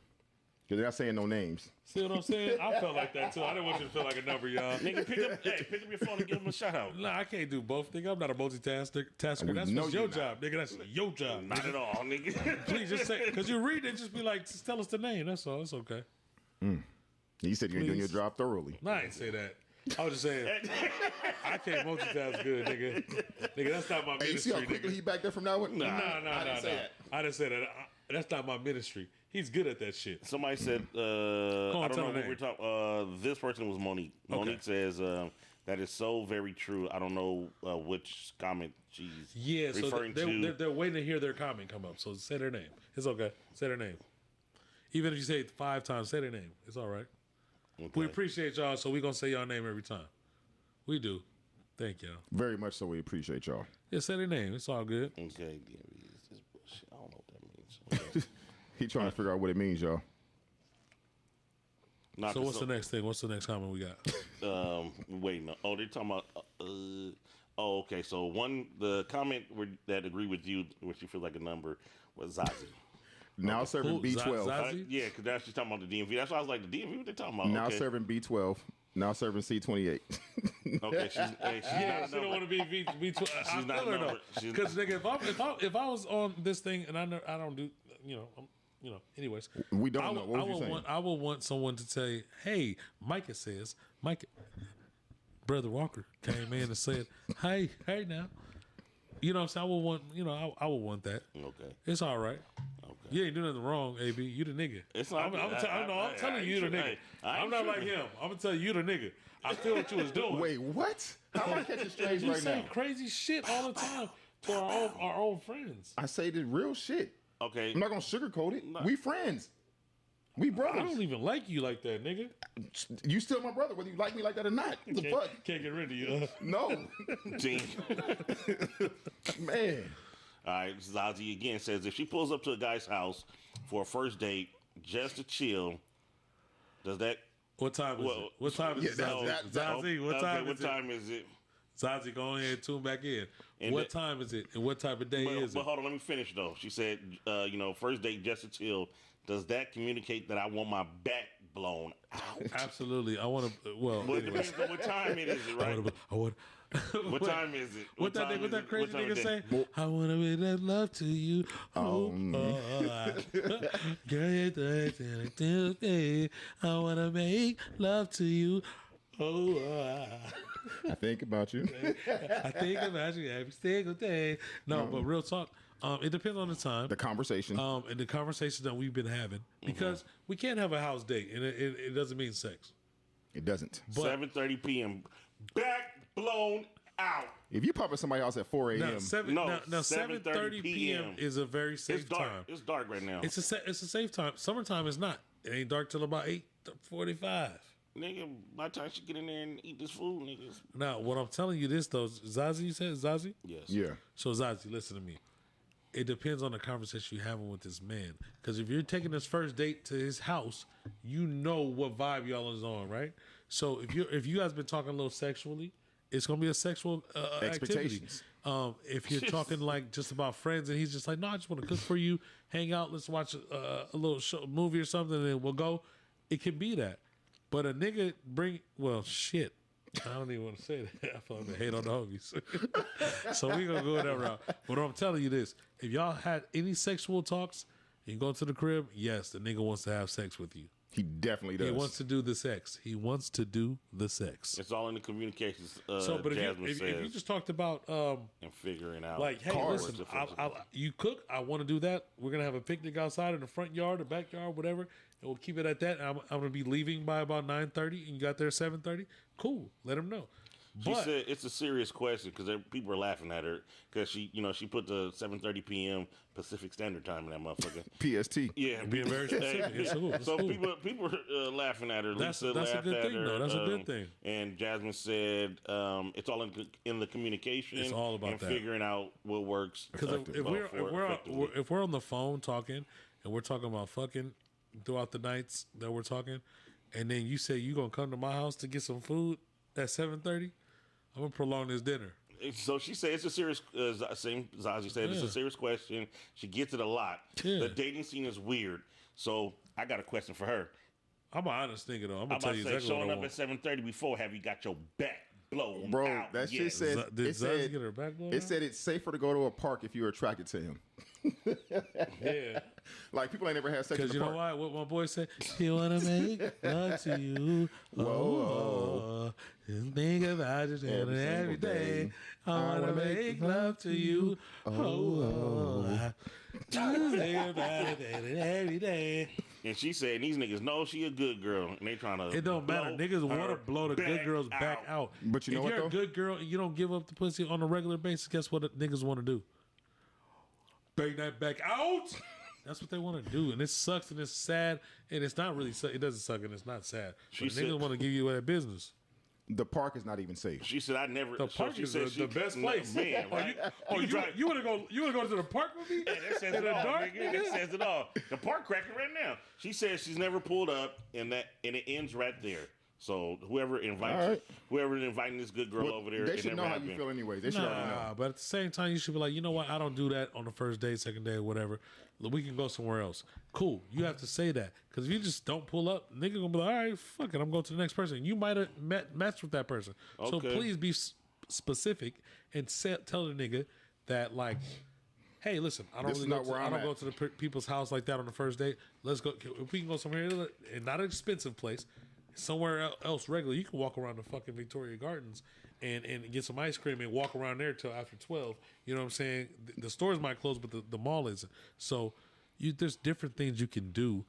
because they're not saying no names. See what I'm saying? I felt like that too. I didn't want you to feel like a number, y'all. Nigga, pick up your phone and give him a shout out. Nah, I can't do both, nigga. I'm not a multitasker. That's We what's know your you're not. job, nigga. That's your job. Not at all, nigga. Please just say, because you read it, just be like, just tell us the name. That's all. It's okay. You said you're doing your Please. job thoroughly. No, I ain't say that. I was just saying, I can't multitask good, nigga. Nigga, that's not my Hey, you see ministry, how quickly nigga. he backed up from that one? No. I didn't say that. I didn't say that. That's not my ministry. He's good at that shit. Somebody said, I on, don't tell know the what name. we're talking. This person was Monique. Monique says that is so very true. I don't know which comment she's Yeah, so referring to. they're waiting to hear their comment come up. So say their name. It's okay. Say their name. Even if you say it 5 times, say their name. It's all right. Okay. We appreciate y'all, so we're going to say y'all name every time. We do. Thank y'all. Very much so. We appreciate y'all. Yeah, say their name. It's all good. Okay, DMV is this bullshit. I don't know what that means. Okay. He trying to figure out what it means, y'all. Not So to what's the next thing? What's the next comment we got? Wait, no. Oh, they're talking about. Okay. So the comment that agreed with you, which you feel like a number, was Zazie. Now serving Who? B12. Zazie? Yeah, because that's she's talking about the DMV. That's why I was like, the DMV. What they talking about? Now okay. serving B12. Now serving C28. Okay, she's not a She don't number. want to be V12. She's not a number. She's- Because nigga, if I was on this thing and I don't do, anyways. We don't know. What was you saying? I would want someone to say, "Hey, Micah says, Brother Walker came in and said, hey now." You know what I'm saying? I would want, I would want that. Okay. It's all right. Okay. You ain't doing nothing wrong, AB. You the nigga. It's not. I'm telling you, the nigga. I'm not like him. I'm gonna tell you, the nigga. I feel what you was doing. Wait, what? How am I catching strange You right say now? crazy shit all the time to our own friends. I say the real shit. Okay. I'm not gonna sugarcoat it. We friends. We I brothers. don't even like you like that, nigga. You still my brother, whether you like me like that or not. The fuck? Can't get rid of you. No, Team. man. All right. Zazie again says if she pulls up to a guy's house for a first date just to chill, does that? What time is it? What time is it, Zazie? What time What is it? time is it? Zazie, go ahead and tune back in. And What time is it? And what type of day is But it? hold on, let me finish though. She said, first date just to chill. Does that communicate that I want my back blown out? Absolutely. I want to. Well, Well, it anyways. depends on what time it is, right? I want. What time is it? What that time is it? crazy What time nigga of say? day? I want to make that love to you. Girl, you do it to me. I want to make love to you. I think about you. I think about you every single day. No, but real talk. It depends on the time. The conversation. And the conversation that we've been having. Because we can't have a house date, and it doesn't mean sex. It doesn't. 7:30 p.m. Back blown out. If you pop at somebody else at 4 Now, a.m., 7:30 p.m. is a very safe It's dark. time. It's dark right now. It's a safe time. Summertime is not. It ain't dark till about 8:45. nigga, by the time she get in there and eat this food, niggas. Now, what I'm telling you this though, Zazie, you said Zazie? Yes. Yeah. So Zazie, listen to me. It depends on the conversation you're having with this man. Because if you're taking this first date to his house, you know what vibe y'all is on, right? So if you guys been talking a little sexually, it's gonna be a sexual activity. Expectations. If you're talking like just about friends, and he's just like, no, I just want to cook for you, hang out, let's watch a little movie or something, and then we'll go. It can be that. But a nigga shit. I don't even want to say that. I feel like I hate on the homies. So we gonna go that route. But I'm telling you this: if y'all had any sexual talks, you go to the crib. Yes, the nigga wants to have sex with you. He definitely does. He wants to do the sex. He wants to do the sex. It's all in the communications. But if you just talked about and figuring out, like, hey, listen, you cook. I want to do that. We're gonna have a picnic outside in the front yard, or backyard, whatever, and we'll keep it at that. I'm gonna be leaving by about 9:30, and you got there at 7:30. Cool. Let him know. She said it's a serious question because people are laughing at her because she put the 7:30 p.m. Pacific Standard Time in that motherfucker. PST. Yeah, being very specific. It's cool. So people are laughing at her. That's Lisa a laughed good at thing, her, though. That's a good thing. And Jasmine said it's all in the communication. It's all about and that. figuring out what works. Because if we're on the phone talking and we're talking about fucking throughout the nights that we're talking, and then you say you gonna come to my house to get some food at 7:30, I'm gonna prolong this dinner. So she said it's a serious, same Zazie said, it's a serious question. She gets it a lot. Yeah. The dating scene is weird. So I got a question for her. I'm an honest nigga though. I'm gonna I'm tell about you to say, exactly what showing I up want. at 7:30 before, have you got your back blown Bro, out? that shit Yes. said, Did it Zazie said, get her back blown it out? said it's safer to go to a park if you're attracted to him. Yeah. Like, people ain't never had sex in Because the you know park. why? What my boy said, he wanna make love to you. Whoa. Just think about it Every every single day. day. I wanna make love to you. Just think about it every day. And she said these niggas know she a good girl, and they trying to. It don't matter. Niggas want to blow the good girl's back out. But you know if what, you're though? a good girl and you don't give up the pussy on a regular basis, guess what niggas want to do? Bang that back out. That's what they want to do, and it sucks and it's sad, and it's not really. It doesn't suck and it's not sad. She But said- niggas want to give you that business. The park is not even safe. She said I never. The park she is said the best place. Man, right? You want to go? You want to go to the park with me? Yeah, that says In it the all, dark, nigga. That says it all. The park cracking right now. She says she's never pulled up, and it ends right there. So whoever inviting this good girl over there, They it should know never how happened. you feel anyway. They should already know. Nah, but at the same time, you should be like, you know what? I don't do that on the first day, second day, whatever. We can go somewhere else. Cool. You have to say that. Because if you just don't pull up, nigga gonna be like, all right, fuck it, I'm going to the next person. You might have matched with that person. So Okay. please be specific and tell the nigga that, like, hey, listen, I don't This is really not where I I'm don't at. go to the people's house like that on the first date. Let's go. If we can go somewhere, and not an expensive place, somewhere else regular. You can walk around the fucking Victoria Gardens and get some ice cream and walk around there till after 12. You know what I'm saying? The stores might close, but the mall isn't. So there's different things you can do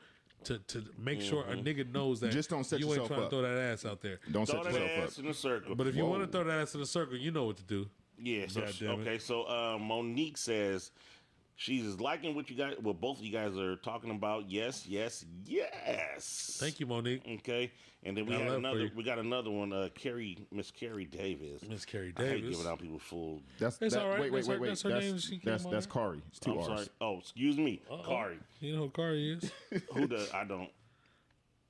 to make sure a nigga knows that Just don't set you ain't yourself trying up. to throw that ass out there. Don't Throw set that yourself ass up. in a circle. But if you Whoa. want to throw that ass in a circle, you know what to do. Yeah, so God damn it. okay, so Monique says she's liking what both of you guys are talking about. Yes. Thank you, Monique. Okay, and then we Got got love for another. you. We got another one. Miss Carrie Davis. Miss Carrie I hate Davis. giving out people full. That's It's that, all right. Wait. That's her name. She came on That's here. Kari. It's two I'm R's. sorry. Oh, excuse me, Kari. You know who Kari is? Who does? I don't.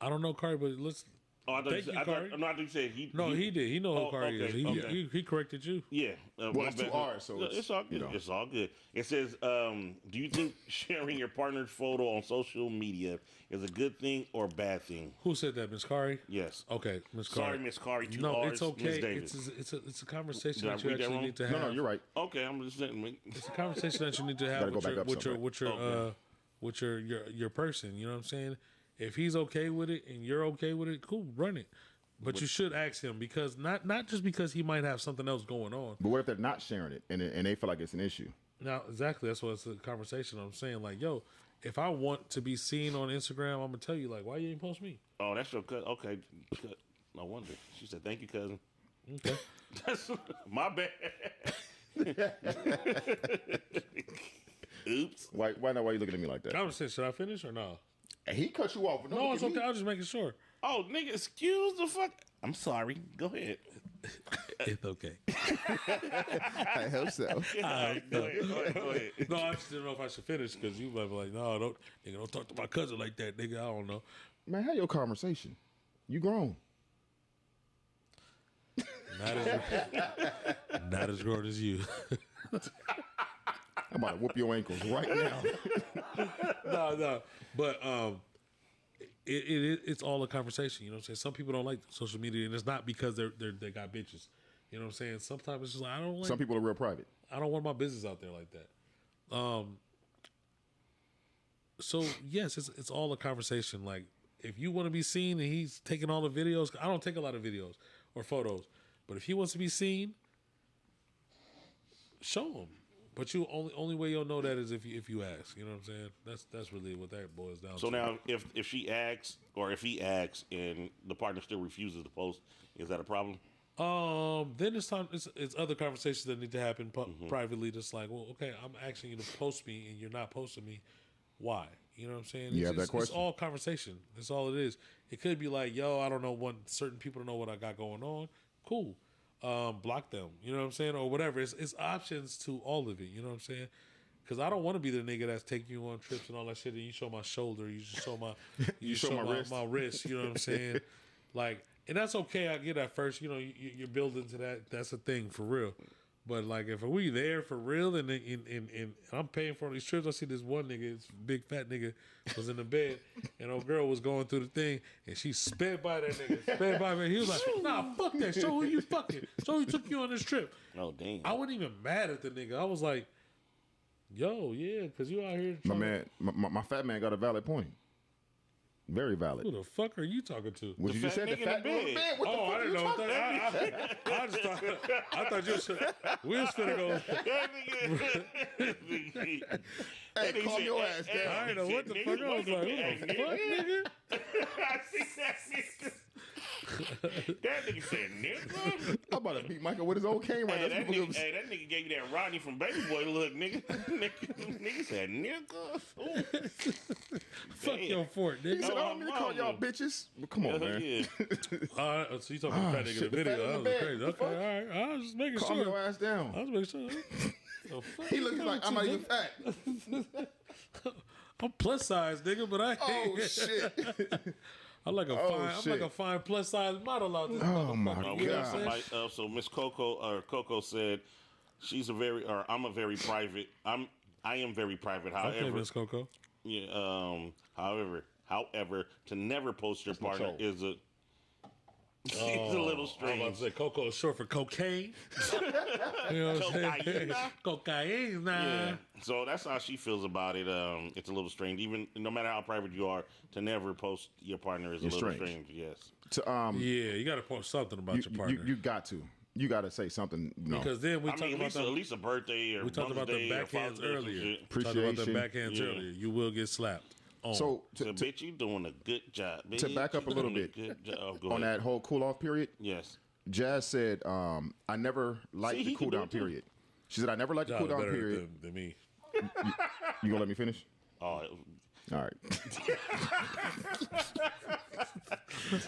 I don't know Kari, but let's. Oh, I thought Thank you, Kari. No, I thought you said he. No, he did. He know who Oh, Kari okay, is. okay. He corrected you. Yeah. Well, it's two R's, so it's all good. you know. It's all good. It says, do you think sharing your partner's photo on social media is a good thing or a bad thing? Who said that, Miss Kari? Yes. Okay, Miss Kari. Sorry, Miss Kari. Two No, R's, it's okay. Miss Davis. It's a conversation Did I that you read that actually wrong? need to have. No, you're right. Okay, I'm just saying. It's a conversation that you need to have Gotta go back up with your person. You know what I'm saying? If he's okay with it and you're okay with it, cool, run it. But you should ask him because not just because he might have something else going on. But what if they're not sharing it and they feel like it's an issue? Now, exactly, that's what it's a conversation. I'm saying, like, yo, if I want to be seen on Instagram, I'm gonna tell you, like, why you ain't post me? Oh, that's your cousin. Okay. No wonder. She said, thank you, cousin. Okay. That's my bad. Oops. Why you looking at me like that? Conversation. Should I finish or no? He cut you off. No, it's okay. I was just making sure. Oh, nigga, excuse the fuck. I'm sorry. Go ahead. It's okay. I hope so. Go ahead. Go ahead. No, I just didn't know if I should finish because you might be like, no, don't talk to my cousin like that, nigga. I don't know. Man, have your conversation. You grown. Not as grown as you. I'm about to whoop your ankles right now. No. But it's all a conversation. You know what I'm saying? Some people don't like social media, and it's not because they got bitches. You know what I'm saying? Sometimes it's just like I don't like. Some people are real private. I don't want my business out there like that. So yes, it's all a conversation. Like if you want to be seen and he's taking all the videos, I don't take a lot of videos or photos, but if he wants to be seen, show him. But you only way you'll know that is if you ask. You know what I'm saying? That's really what that boils down to. So now, if she asks or if he asks and the partner still refuses to post, is that a problem? Then it's time. It's other conversations that need to happen privately. Just like, well, okay, I'm asking you to post me, and you're not posting me. Why? You know what I'm saying? You have that question. It's all conversation. That's all it is. It could be like, yo, I don't know. Want certain people to know what I got going on. Cool. Block them. You know what I'm saying, or whatever. It's options to all of it. You know what I'm saying? Because I don't want to be the nigga that's taking you on trips and all that shit. And you show my shoulder. You just show my. You show my wrist. You know what I'm saying? Like. And that's okay. I get that first. You know, you're building to that. That's a thing for real. But like, if we there for real, and I'm paying for these trips, I see this one nigga, this big fat nigga, was in the bed, and old girl was going through the thing, and she sped by that nigga, sped by me. He was like, "Nah, fuck that. Show who you fucking. Show who took you on this trip." Oh damn. I wasn't even mad at the nigga. I was like, "Yo, yeah, because you out here." My fat man got a valid point. Very valid. Who the fuck are you talking to? What you just said? The fat nigga in the bed. What the fuck I didn't know. I just thought. I thought you was. We was finna go. Hey, calm your ass down. I didn't know what the fuck. I was like, who the fuck, nigga? I see that nigga. That nigga said nigga. I'm about to beat Michael with his old cane right now. That nigga gave you that Rodney from Baby Boy look, nigga. Nigga said nigga. Fuck your fort, nigga. He said, I don't mean to call y'all bitches. But come on, man. Yeah. All right, so you talking about fat nigga in the video. That was crazy. Okay, all right. I was just making Calm sure. your ass down. I was making sure. The fuck He looks like I'm not even fat. I'm plus size, nigga, but I Oh shit. I'm like a fine plus size model out there. Oh my We got god. somebody, so Miss Coco said I'm a very private. I am very private. However, Okay, Miss Coco. yeah. However, to never post your partner show. is a. It's a little I'm about strange. to say Coco is short for cocaine. You know what I'm saying? Cocaine, nah. Yeah. So that's how she feels about it. It's a little strange. Even no matter how private you are, to never post your partner is a little strange. Yes. To, Yeah, you got to post something about your partner. you got to. You got to say something. You know. Because then we I talked mean, about at least a birthday or we talked about the Mother's Day or backhands Father's Day or some earlier. shit. We talked about the Appreciation. backhands Yeah. earlier. You will get slapped. So So, bitch, you doing a good job. Bitch. to back up a You little doing bit good job. Go on ahead. that whole cool off period, Yes. Jazz said, I never liked See, the he cool can do down it too. period. She said, I never liked the Y'all cool down better period. than me. You gonna let me finish? Oh, All right.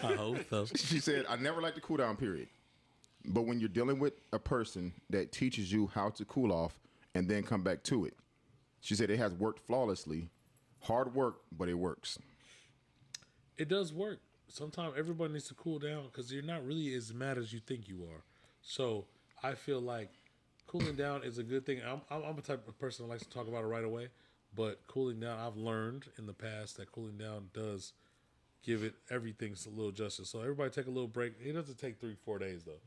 I hope so. She said, I never liked the cool down period. But when you're dealing with a person that teaches you how to cool off and then come back to it, she said it has worked flawlessly. Hard work, but it works. It does work. Sometimes everybody needs to cool down because you're not really as mad as you think you are. So I feel like cooling down is a good thing. I'm a type of person that likes to talk about it right away. But cooling down, I've learned in the past that cooling down does give it everything's a little justice. So everybody take a little break. It doesn't take 3-4 days though.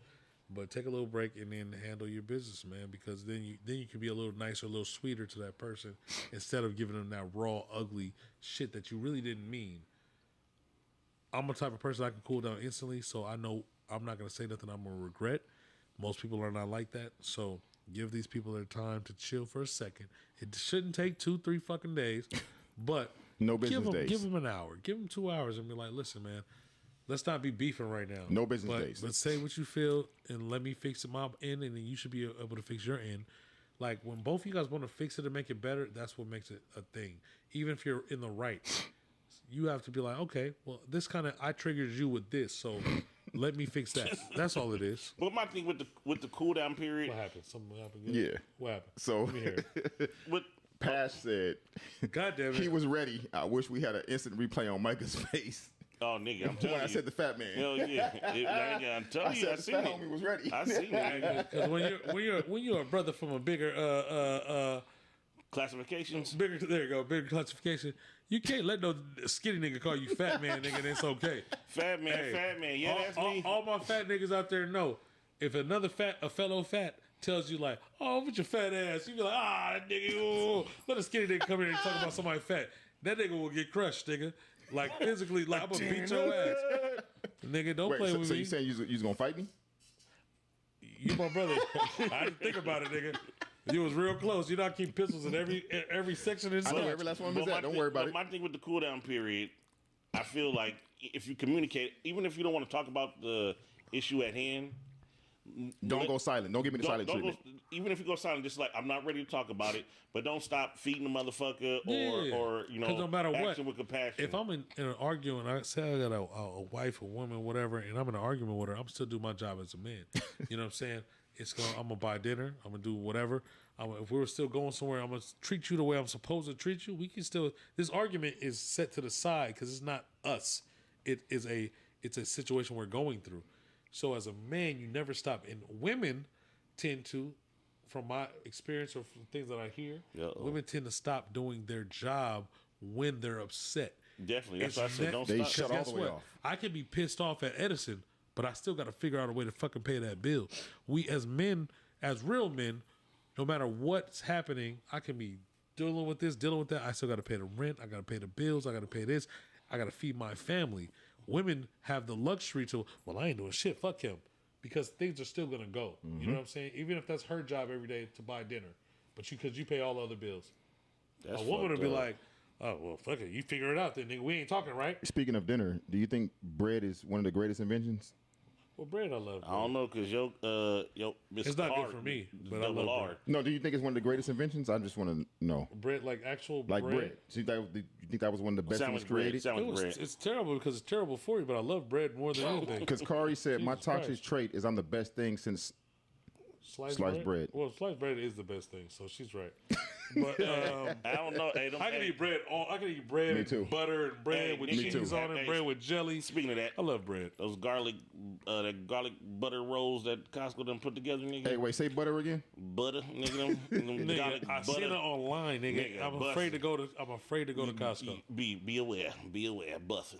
But take a little break and then handle your business, man, because then you can be a little nicer, a little sweeter to that person instead of giving them that raw, ugly shit that you really didn't mean. I'm a type of person I can cool down instantly, so I know I'm not going to say nothing I'm going to regret. Most people are not like that, so give these people their time to chill for a second. It shouldn't take 2-3 fucking days, but No business days. Give them an hour. Give them 2 hours and be like, listen, man, let's not be beefing right now. No business days. Let's say what you feel and let me fix my end, and then you should be able to fix your end. Like, when both of you guys want to fix it and make it better, that's what makes it a thing. Even if you're in the right, you have to be like, okay, well, this kind of I triggered you with this, so let me fix that. That's all it is. But my thing with the cool down period. What happened? Something happened. Good? Yeah. What happened? So Let me hear it. With Pash said God damn it. he was ready. I wish we had an instant replay on Micah's face. oh nigga, I'm telling When you. I said the fat man. Hell yeah. I'm telling I you, said I the seen fat it. homie was ready. I seen it. Because when you're a brother from a bigger Classifications. bigger bigger classification, you can't let no skinny nigga call you fat man, nigga. That's okay. Fat man, Hey, fat man. Yeah, that's me. All my fat niggas out there know if a fellow fat tells you like, oh, with your fat ass, you be like, that nigga, ooh. Let a skinny nigga come here and talk about somebody fat. That nigga will get crushed, nigga. Like physically, like I'm gonna beat your ass, nigga. Don't play with so me. you saying you was gonna fight me? You my brother. I didn't think about it, nigga. You was real close. You know I keep pistols in every section of the I know stuff. every last one But is that. Don't worry about it. My thing with the cool down period, I feel like if you communicate, even if you don't want to talk about the issue at hand, Don't go silent. Don't give me the silent don't treatment. even if you go silent, just like I'm not ready to talk about it, but don't stop feeding the motherfucker Yeah. or you know, 'Cause no matter what, action with compassion. If I'm in an argument, I say I got a wife, a woman, whatever, and I'm in an argument with her, I'm still do my job as a man. You know what I'm saying? I'm gonna buy dinner. I'm gonna do whatever. If we were still going somewhere, I'm gonna treat you the way I'm supposed to treat you. We can still. This argument is set to the side because it's not us. It's a situation we're going through. So as a man, you never stop. And women tend to, from my experience or from things that I hear, women tend to stop doing their job when they're upset. Definitely, that's It's why I said ne- don't They stop. shut all Guess the way what? off. I can be pissed off at Edison, but I still got to figure out a way to fucking pay that bill. We as men, as real men, no matter what's happening, I can be dealing with this, dealing with that. I still got to pay the rent. I got to pay the bills. I got to pay this. I got to feed my family. Women have the luxury to, well, I ain't doing shit. Fuck him. Because things are still going to go. You know what I'm saying? Even if that's her job every day to buy dinner. But because you pay all the other bills. That's A woman fucked would be up. like, oh, well, fuck it. You figure it out then, nigga. We ain't talking, right? Speaking of dinner, do you think bread is one of the greatest inventions? Well, bread I love. I don't know because yo, It's not good for me, but I love double R. bread. No, do you think it's one of the greatest inventions? I just want to know. Bread, like actual Like bread. So you think that was one of the best things Sandwich bread. created? It Sandwich was, bread. it's terrible because it's terrible for you, but I love bread more than anything. Because Kari said, my Jesus toxic Christ. trait is I'm the best thing since Sliced bread. Well, sliced bread is the best thing, so she's right. But I don't know. Hey, I can eat bread. I can eat bread Me and too. butter and bread Hey, with me cheese too. on it, Hey, bread with jelly. Speaking of that, I love bread. those garlic butter rolls that Costco done put together, nigga. Hey, wait, say butter again? Butter, nigga. Them Nigga, garlic I butter. seen it online, nigga. Nigga, I'm afraid to go to. I'm afraid to go to Costco. Be aware, busting.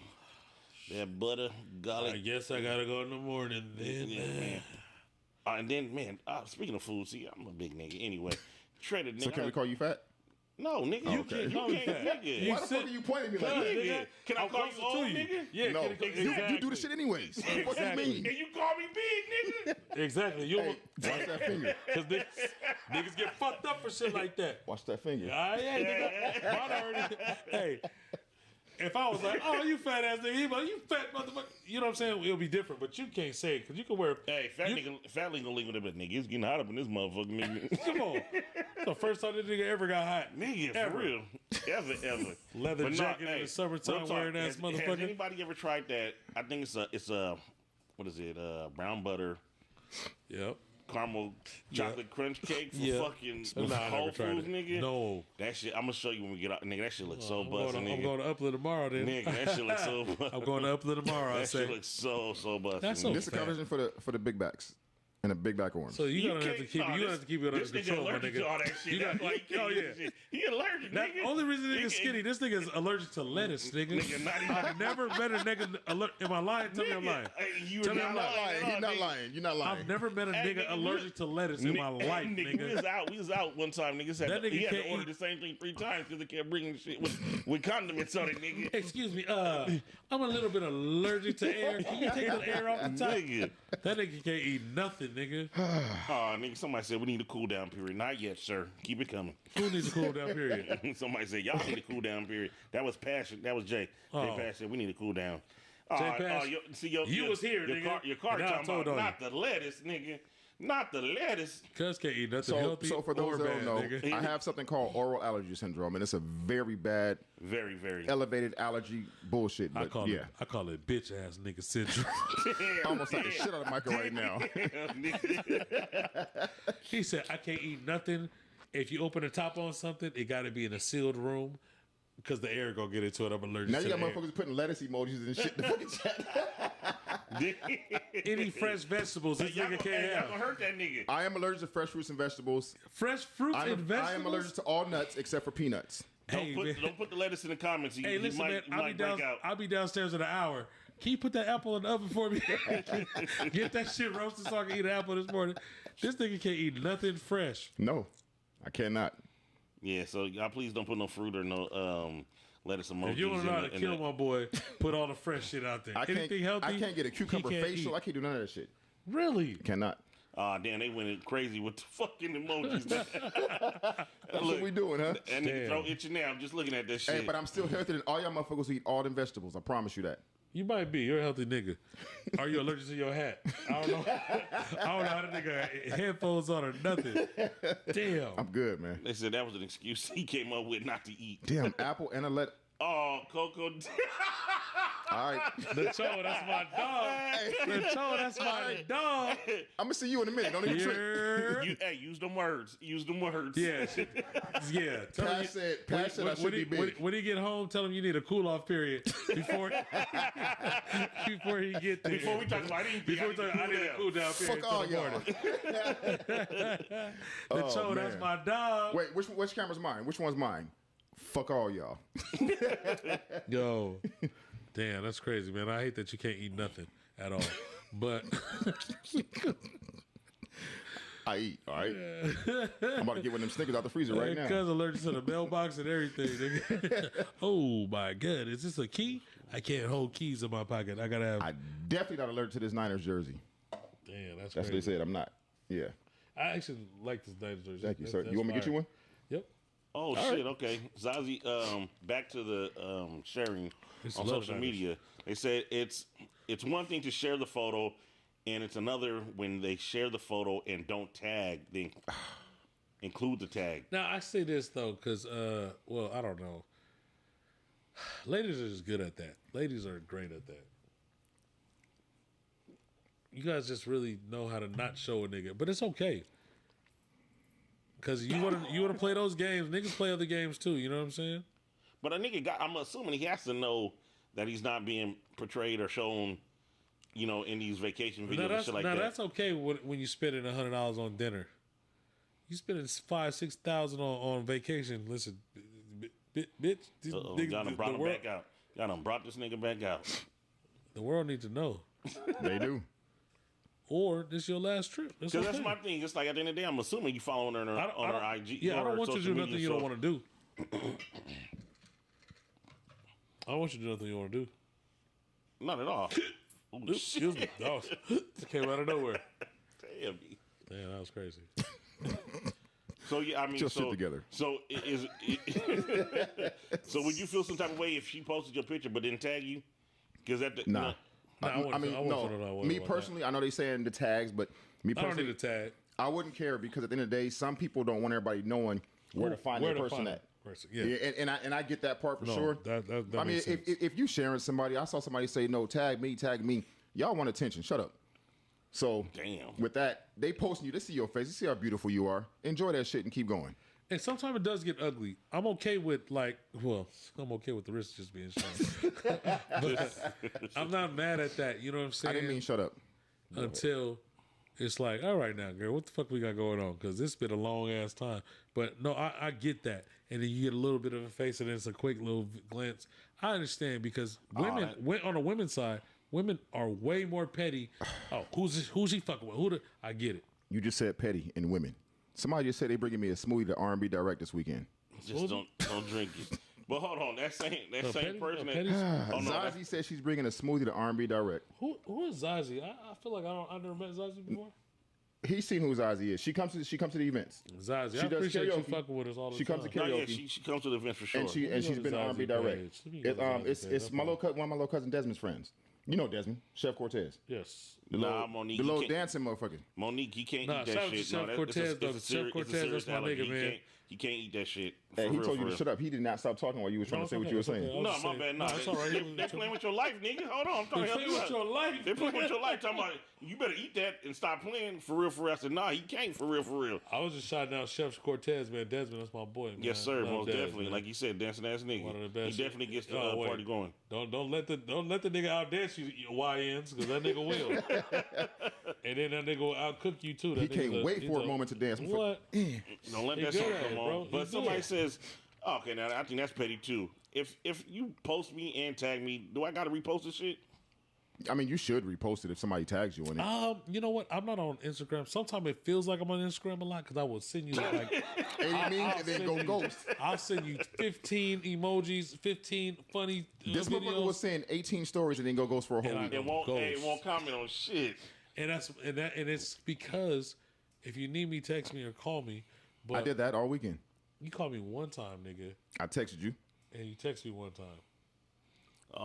That butter, garlic. I guess I gotta go in the morning then. Yeah, man. And then, man, speaking of food, see, I'm a big nigga anyway. Shredded nigga. So can we call you fat? No, nigga, Oh, you okay. can't. Call You me can't, fat. nigga. You Why the fuck are you pointing at me like Nah, that? nigga. Can I I'm call you closer to old, you. nigga? Yeah, No, exactly. you do the shit anyways. What do you Exactly. mean? And you call me big, nigga. Exactly. You Hey, watch that finger. because niggas get fucked up for shit like that. Watch that finger. Yeah, nigga. Mine already. Hey, if I was like, "Oh, you fat ass nigga," he'd be like, "You fat motherfucker," you know what I'm saying? It'll be different, but you can't say it because you can wear. Hey, fat legal legal bit, nigga. It's getting hot up in this motherfucker, nigga. Come on, it's the first time this nigga ever got hot. Nigga, Ever. for real. Ever. Leather But no, jacket in hey, the summertime real talk, wearing ass has motherfucker. anybody ever tried that? I think it's a what is it? Brown butter Yep. caramel chocolate crunch cake for Yeah. fucking Nah, I Whole never tried Foods, it. nigga. No. That shit, I'm gonna show you when we get out. Nigga, that shit looks so I'm busted, going nigga. to Upland tomorrow then. Nigga, that shit looks so busted. I'm going to Upland tomorrow. I That shit say. looks so busted. That's nigga. so This is a fat. conversation for the big backs and a big back orange. So you gonna have to can't- keep. nah, You have to keep it under this nigga control, my allergic to all nigga. that shit. You got. That's why he can't Oh eat yeah. this shit. He allergic, That nigga. only reason nigga's Nigga, skinny. This nigga is allergic to lettuce, nigga. Nigga, not even- I've never met a nigga allergic. Am I lying? Tell me I'm lying. You Tell me not I'm lying. lying. at He's all, not nigga. lying. You're not lying. I've never met a Hey, nigga nigga, allergic to lettuce in my life, We nigga. was out one time. Nigga said That nigga he had can't to order eat- the same thing 3 times because they kept bringing shit with condiments on it, nigga. Excuse me. I'm a little bit allergic to air. Can you take the air off the top? Nigga. That nigga can't eat nothing, nigga. Oh, nigga, somebody said we need a cool down period. Not yet, sir. Keep it coming. Who needs a cool down period? Somebody said y'all need a cool down period. That was Passion. That was Jay. Oh. Jay Passion said we need a cool down. Jay Pash, you was here, your nigga, your car and I talking told about on not the lettuce, nigga. Not the lettuce. Cuz can't eat nothing So, healthy so for those or that bad, don't know, nigga. I have something called oral allergy syndrome, and it's a very bad, Very, very. elevated allergy bullshit. But I call it bitch ass nigga syndrome. I almost like the shit out of Michael right now. He said, I can't eat nothing. If you open the top on something, it got to be in a sealed room because the air gonna get into it. I'm allergic Now to you got the air. motherfuckers putting lettuce emojis and shit in the fucking chat. Any fresh vegetables, this Y'all nigga gonna, can't y'all have. gonna hurt that nigga. I am allergic to fresh fruits and vegetables. Fresh fruits and vegetables? I am allergic to all nuts except for peanuts. Hey, man. Don't put the lettuce in the comments. Hey, You listen, man, might break out. I'll be downstairs in an hour. Can you put that apple in the oven for me? Get that shit roasted so I can eat an apple this morning. This nigga can't eat nothing fresh. No, I cannot. Yeah, so y'all please don't put no fruit or no lettuce emojis. If you want to know how to kill my boy, put all the fresh shit out there. Anything healthy? I can't get a cucumber he can't facial. eat. I can't do none of that shit. Really? Cannot. Damn, they went crazy with the fucking emojis. That's what we doing, huh? And nigga throw itching now. I'm just looking at this shit. Hey, but I'm still healthier than all y'all motherfuckers who eat all them vegetables. I promise you that. You might be. You're a healthy nigga. Are you allergic to your hat? I don't know. I don't know how the nigga headphones on or nothing. Damn. I'm good, man. They said that was an excuse he came up with not to eat. Damn, apple and a let. Oh, Coco. All right. The Cho, that's my dog. The Cho, that's my dog. I'm gonna see you in a minute. Don't even trip. Yeah. Use them words. Use them words. Yeah. Yeah. Tell him Pat said I should be big. when he get home, tell him you need a cool off period before he get there. Before we talk about anything, I need a cool down period. Fuck all till the y'all. morning. The Cho, that's man. my dog. Wait, which camera's mine? Which one's mine? Fuck all y'all. Yo, damn, that's crazy, man. I hate that you can't eat nothing at all. But I eat, all right? I'm about to get one of them Snickers out the freezer right now. Because allergic to the mailbox and everything. Nigga. Oh my God, is this a key? I can't hold keys in my pocket. I gotta have. I definitely not allergic to this Niners jersey. Damn, that's What they crazy. said. I'm not. Yeah. I actually like this Niners jersey. Thank you, That's- sir. that's You want me to get you fire. one? Yep. Oh shit! Okay, Zazie. Back to the sharing It's on love social Niners. media. They said it's one thing to share the photo, and it's another when they share the photo and don't tag. They include the tag. Now I say this though, because well, I don't know. Ladies are just good at that. Ladies are great at that. You guys just really know how to not show a nigga, but it's okay. Cause you wanna play those games. Niggas play other games too. You know what I'm saying? But a nigga got. I'm assuming he has to know that he's not being portrayed or shown, in these vacation videos and shit like that. That's okay when you spending $100 on dinner. You spending $5,000-6,000 on vacation. Listen, bitch. These Uh-oh, niggas- y'all done brought him back out. Y'all done brought this nigga back out. The world needs to know. They do. Or this your last trip. That's Because okay. that's my thing. It's like at the end of the day, I'm assuming you following her on her IG. Yeah, I or don't want you to do social nothing media, you don't so- want to do. I don't want you to do nothing you want to do. Not at all. Oh, Oops, excuse me. That came out of nowhere. Damn. Damn, that was crazy. So yeah, I mean, Just sit together. So so would you feel some type of way if she posted your picture but didn't tag you? Because that Nah. I wouldn't no. Me personally, I know they saying the tags, but me I don't personally, need a tag. I wouldn't care because at the end of the day, some people don't want everybody knowing where to find their person at. Yeah. And I get that part for No, sure. that I mean, makes sense. if you sharing somebody, I saw somebody say no, tag me. Y'all want attention? Shut up. So Damn. with that, they posting you. They see your face. They see how beautiful you are. Enjoy that shit and keep going. And sometimes it does get ugly. I'm okay with I'm okay with the wrist just being shown. But I'm not mad at that. You know what I'm saying? I didn't mean shut up. Until it's like, all right now, girl, what the fuck we got going on? Because this been a long ass time. But no, I get that. And then you get a little bit of a face and then it's a quick little glance. I understand because women, on the women's side, women are way more petty. Oh, who's he fucking with? I get it. You just said petty and women. Somebody just said they bringing me a smoothie to R&B Direct this weekend. Just don't drink it. But hold on, that same petty? person. Petty? Oh, no, Zazie said she's bringing a smoothie to R&B Direct. Who is Zazie? I feel like I've never met Zazie before. He's seen who Zazie is. She comes to the events. Zazie, She I does appreciate you karaoke. fucking with us all the She time. comes to no, yeah, karaoke. she comes to the event for sure. And she's go to been on R&B Zazie Direct. page. Let me go to Zazie It's page. one of my little cousin Desmond's friends. You know Desmond, Chef Cortez. Yes. Nah, Monique. The he little can't- dancing motherfucker. Monique, he can't Nah, eat that shout out to shit. Chef No, Cortez, though. Chef Cortez, that's my allergy. nigga, man. He can't eat that shit. Hey, For he real, told for you to real. shut up. He did not stop talking while you were trying to say what you were saying. I was No, just my saying- bad. No, Nah, it's all right. They're playing with your life, nigga. Hold on, I'm trying to They're help playing you with out. your life. They're playing with your life. Talking about you better eat that and stop playing for real. For real. I said, nah, he can't for real. For real. I was just shouting out Chef Cortez, man. Desmond, that's my boy, man. Yes, sir. Love Most Des, definitely. man. Like you said, dancing ass nigga. One of the best. He definitely gets the Oh, wait. party going. Don't let the nigga outdance you YNs, because that nigga will. And then that nigga will outcook you too. That He can't nigga's wait for a moment to dance. What? Don't let He that good song at it, come bro. on. He But somebody good. says, okay, now I think that's petty too. If you post me and tag me, do I gotta repost this shit? I mean, you should repost it if somebody tags you in it. You know what? I'm not on Instagram. Sometimes it feels like I'm on Instagram a lot because I will send you like 80 memes and then go ghost. I'll send you 15 emojis, 15 funny This motherfucker videos. was saying 18 stories and then go ghost for a whole And I week. go- It won't comment on shit. And it's because if you need me, text me or call me. But I did that all weekend. you called me one time, nigga, I texted you and you text me one time.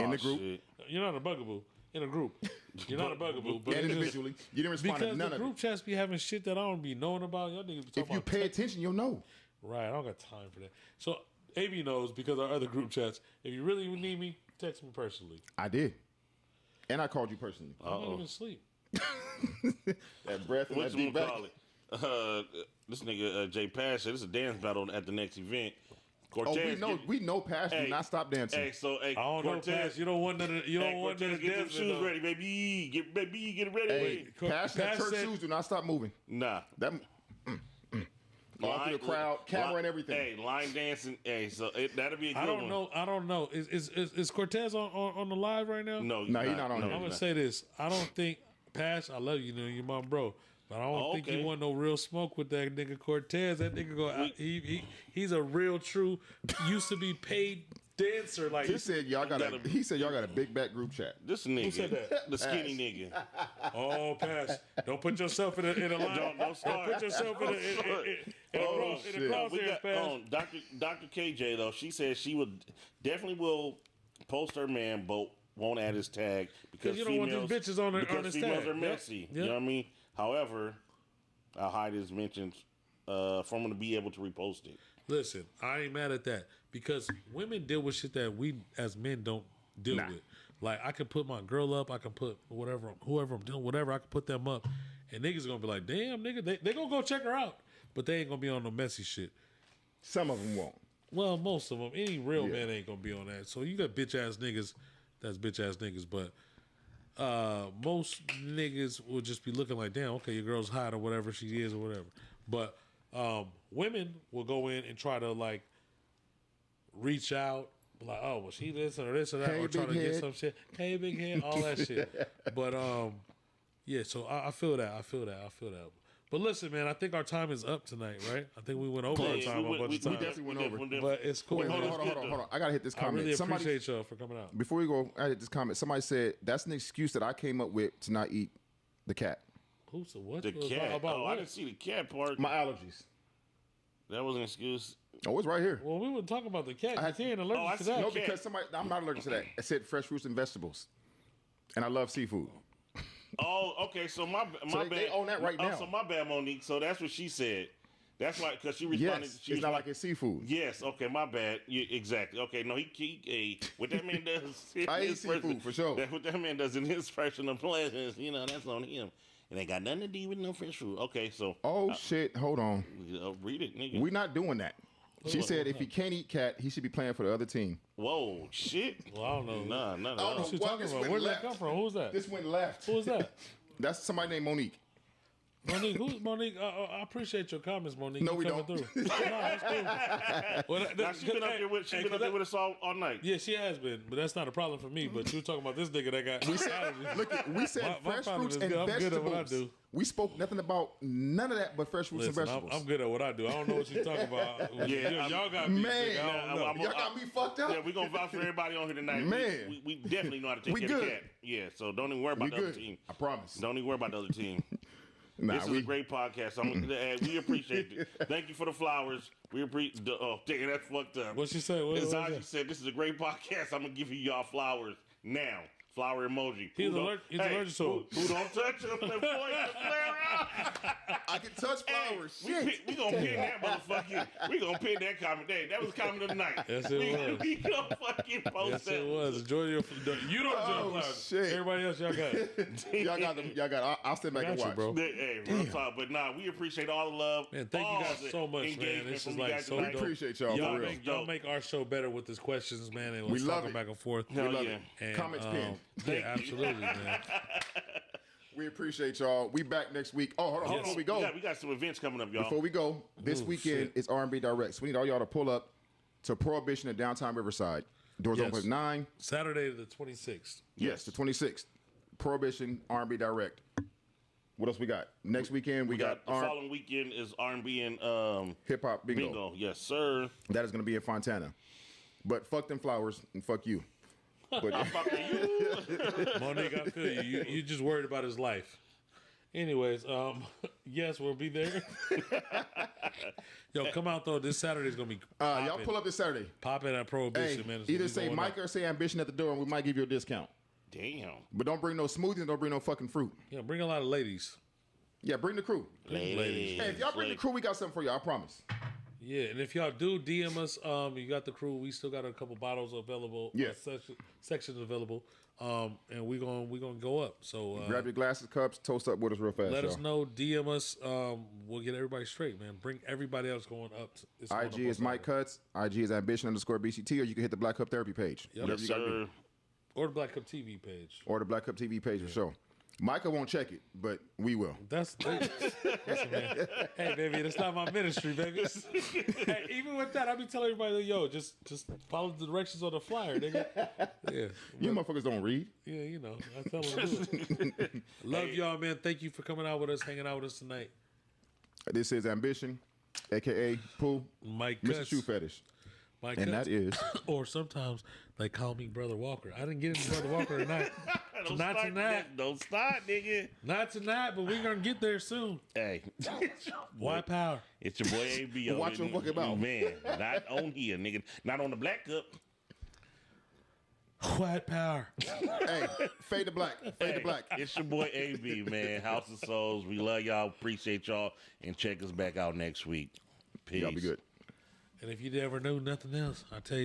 in the Oh, group shit. You're not a bugaboo. In a group, you're not a bugaboo. But and it's just- individually. You didn't respond to because none the of it. group chats be having shit that I don't be knowing about. Y'all niggas be talking If you about pay attention, you'll know. Right, I don't got time for that. So AB knows because our other group chats. If you really need me, text me personally. I did. And I called you personally. I'm not even asleep. That breath and What that you deep gonna back. call it? This nigga Jay Pass said this is a dance battle at the next event. Oh, Cortez, we know Pastor Hey, did not stop dancing. Hey, so hey, I don't Cortez, know, Pass. You don't want none of. You don't hey, want none Cortez, of get them Desmond, shoes though. ready, baby. Get ready. Hey, Pass that Pass church said- shoes do not stop moving. Nah. That all through the crowd, camera and everything. Hey, line dancing. Hey, so that'll be a good I one. don't know. Is Cortez on the live right now? No, No, he's not on here. I'm gonna say this. I don't think Pass. I love you, you're my bro. But I don't think okay. you want no real smoke with that nigga Cortez. That nigga go. He's a real true. Used to be paid dancer. Like He said y'all got a big back group chat. This nigga, said that? the skinny nigga. Oh, Pass. Don't put yourself in a line. Don't start. Put yourself in a shit. crosshair, We got Pass. Dr. KJ though. She said she would definitely will post her man, but won't add his tag because you don't want these bitches on because his females tag. are messy. Yep. You know what I mean? However, I'll hide his mentions for him to be able to repost it. Listen, I ain't mad at that because women deal with shit that we as men don't deal with. Like I can put my girl up, I can put whoever I'm doing, whatever I can put them up, and niggas gonna be like, damn, nigga, they gonna go check her out, but they ain't gonna be on no messy shit. Some of them won't. Well, most of them, any real man ain't gonna be on that. So you got bitch ass niggas, that's bitch ass niggas, but most niggas will just be looking like, damn, okay, your girl's hot or whatever she is or whatever. But women will go in and try to like reach out, like, oh, well, she this or this or that, Hey, or trying to big get head. some shit. Hey, big head, all that shit. But yeah, so I feel that. But listen, man, I think our time is up tonight, right? I think we went over our time a bunch of times. definitely went over. But it's cool. Wait, hold man. on. I gotta hit this I comment. really Somebody, appreciate y'all for coming out. before we go, I hit this comment. Somebody said that's an excuse that I came up with to not eat the cat. Who said what? The cat. About I what? didn't see the cat part. My allergies. That was an excuse. Oh, it's right here. Well, we were talking about the cat. I- You ain't allergic I to see- that. No, cat. because I'm not allergic to that. I said fresh fruits and vegetables, and I love seafood. Oh, okay. So my they- bad. they own that right now. So my bad, Monique. So that's what she said. That's why, because she responded. Yes, she it's not like responded- it's seafood. Yes. Okay. My bad. Yeah, exactly. Okay. No, he what that man does. in I eat his seafood, for sure. What that man does in his personal pleasures, that's on him. It ain't got nothing to do with no fresh food. Okay. So. Oh shit! Hold on. Read it, nigga. We're not doing that. She said if he can't eat cat, he should be playing for the other team. Whoa, shit. Well, I don't know. Nah, I don't no. What you Well, talking this about? went Where did that left. come from? Who's that? This went left. Who was that? That's somebody named Monique. Monique, who's Monique? I appreciate your comments, Monique. No, You we coming don't. Through. No, that's cool. Well, Now, she's been up there with us all night. Yeah, she has been, but that's not a problem for me. But you were talking about this nigga that got allergies. Look, we said My fresh problem fruits is and good. I'm good at what I vegetables. do. We spoke nothing about none of that but fresh fruits Listen, and vegetables. I'm good at what I do. I don't know what you're talking about. Yeah, y'all got me. Man, nigga, I don't know. I'm- y'all got me fucked up. Yeah, we're going to vouch for everybody on here tonight. Man. We definitely know how to take We care of the good. cat. Yeah, so don't even worry about We the other good. team. I promise. Don't even worry about the other team. Nah, This is a great podcast. We appreciate it. Thank you for the flowers. We appreciate. Oh, damn, that's fucked up. What she say? What As was Haji that? said, this is a great podcast. I'm gonna give you y'all flowers now. Flower emoji. He's allergic to them. Who don't touch him before the flare out? I can touch flowers. We gonna pin that motherfucking. We gonna pin that comment. Hey, that was comment of the night. Yes, it was. We gonna fucking post Yes, that. it was. Enjoy your. You don't enjoy flowers. Shit. Everybody else, y'all got it. Y'all got them. Y'all got. I'll stand back and Got you, watch, bro. Hey, real talk. But nah, we appreciate all the love. Man, thank you all guys the so much, man. engagement This from is you like guys so tonight. dope. Appreciate y'all Y'all for real. y'all make our show better with these questions, man. And We let's love talk it. back and forth. Hell love yeah. it. And, Comments pinned. Yeah, absolutely, man. We appreciate y'all. We back next week. Oh, hold on. Before we go, We got some events coming up, y'all. before we go, this weekend is R&B Direct. So we need all y'all to pull up to Prohibition in downtown Riverside. Doors Yes. open at 9. Saturday the 26th. Yes, the 26th. Prohibition R&B Direct. What else we got? Next weekend we got the following weekend is R&B and Hip Hop Bingo. bingo. Yes, sir. That is going to be in Fontana. But fuck them flowers and fuck you. But Monique, I feel you. You just worried about his life. Anyways, yes, we'll be there. Yo, come out though. This Saturday's gonna be y'all pull up this Saturday. popping at Prohibition, Hey, man. It's either gonna be say going Mike up. or say Ambition at the door, and we might give you a discount. Damn. But don't bring no smoothies and don't bring no fucking fruit. Yeah, bring a lot of ladies. Yeah, bring the crew. Ladies. Hey, if y'all bring the crew, we got something for you. I promise. Yeah, and if y'all do DM us, you got the crew. We still got a couple bottles available. Yes. Sections available. And we gonna go up. So Grab your glasses, cups, toast up with us real fast. let y'all. us know. DM us. We'll get everybody straight, man. Bring everybody else going up. It's going IG up is on Mike Cuts. IG is Ambition_BCT, or you can hit the Black Cup Therapy page. Yep. Whatever Yes, you got to do. sir. or the Black Cup TV page. Or the Black Cup TV page for sure. Micah won't check it, but we will. Listen, man. Hey, baby, that's not my ministry, baby. Hey, even with that, I be telling everybody, yo, just follow the directions on the flyer, nigga. Yeah, You motherfuckers don't read. yeah, you know, I tell them to do it. Love y'all, man. Thank you for coming out with us, hanging out with us tonight. This is Ambition, a.k.a. Pooh, Mike Mr. Cuts. Shoe Fetish. Mike And Cuts. that is... Or sometimes they call me Brother Walker. I didn't get into Brother Walker tonight. Not tonight. Don't start, nigga. Not tonight, but we're going to get there soon. Hey. White power. It's your boy AB. Watch your fucking mouth. Man, not on here, nigga. Not on the Black Cup. White power. Hey, fade to black. Fade to black. It's your boy AB, man. House of Souls. We love y'all. Appreciate y'all. And check us back out next week. Peace. Y'all be good. And if you never knew nothing else, I'll tell you.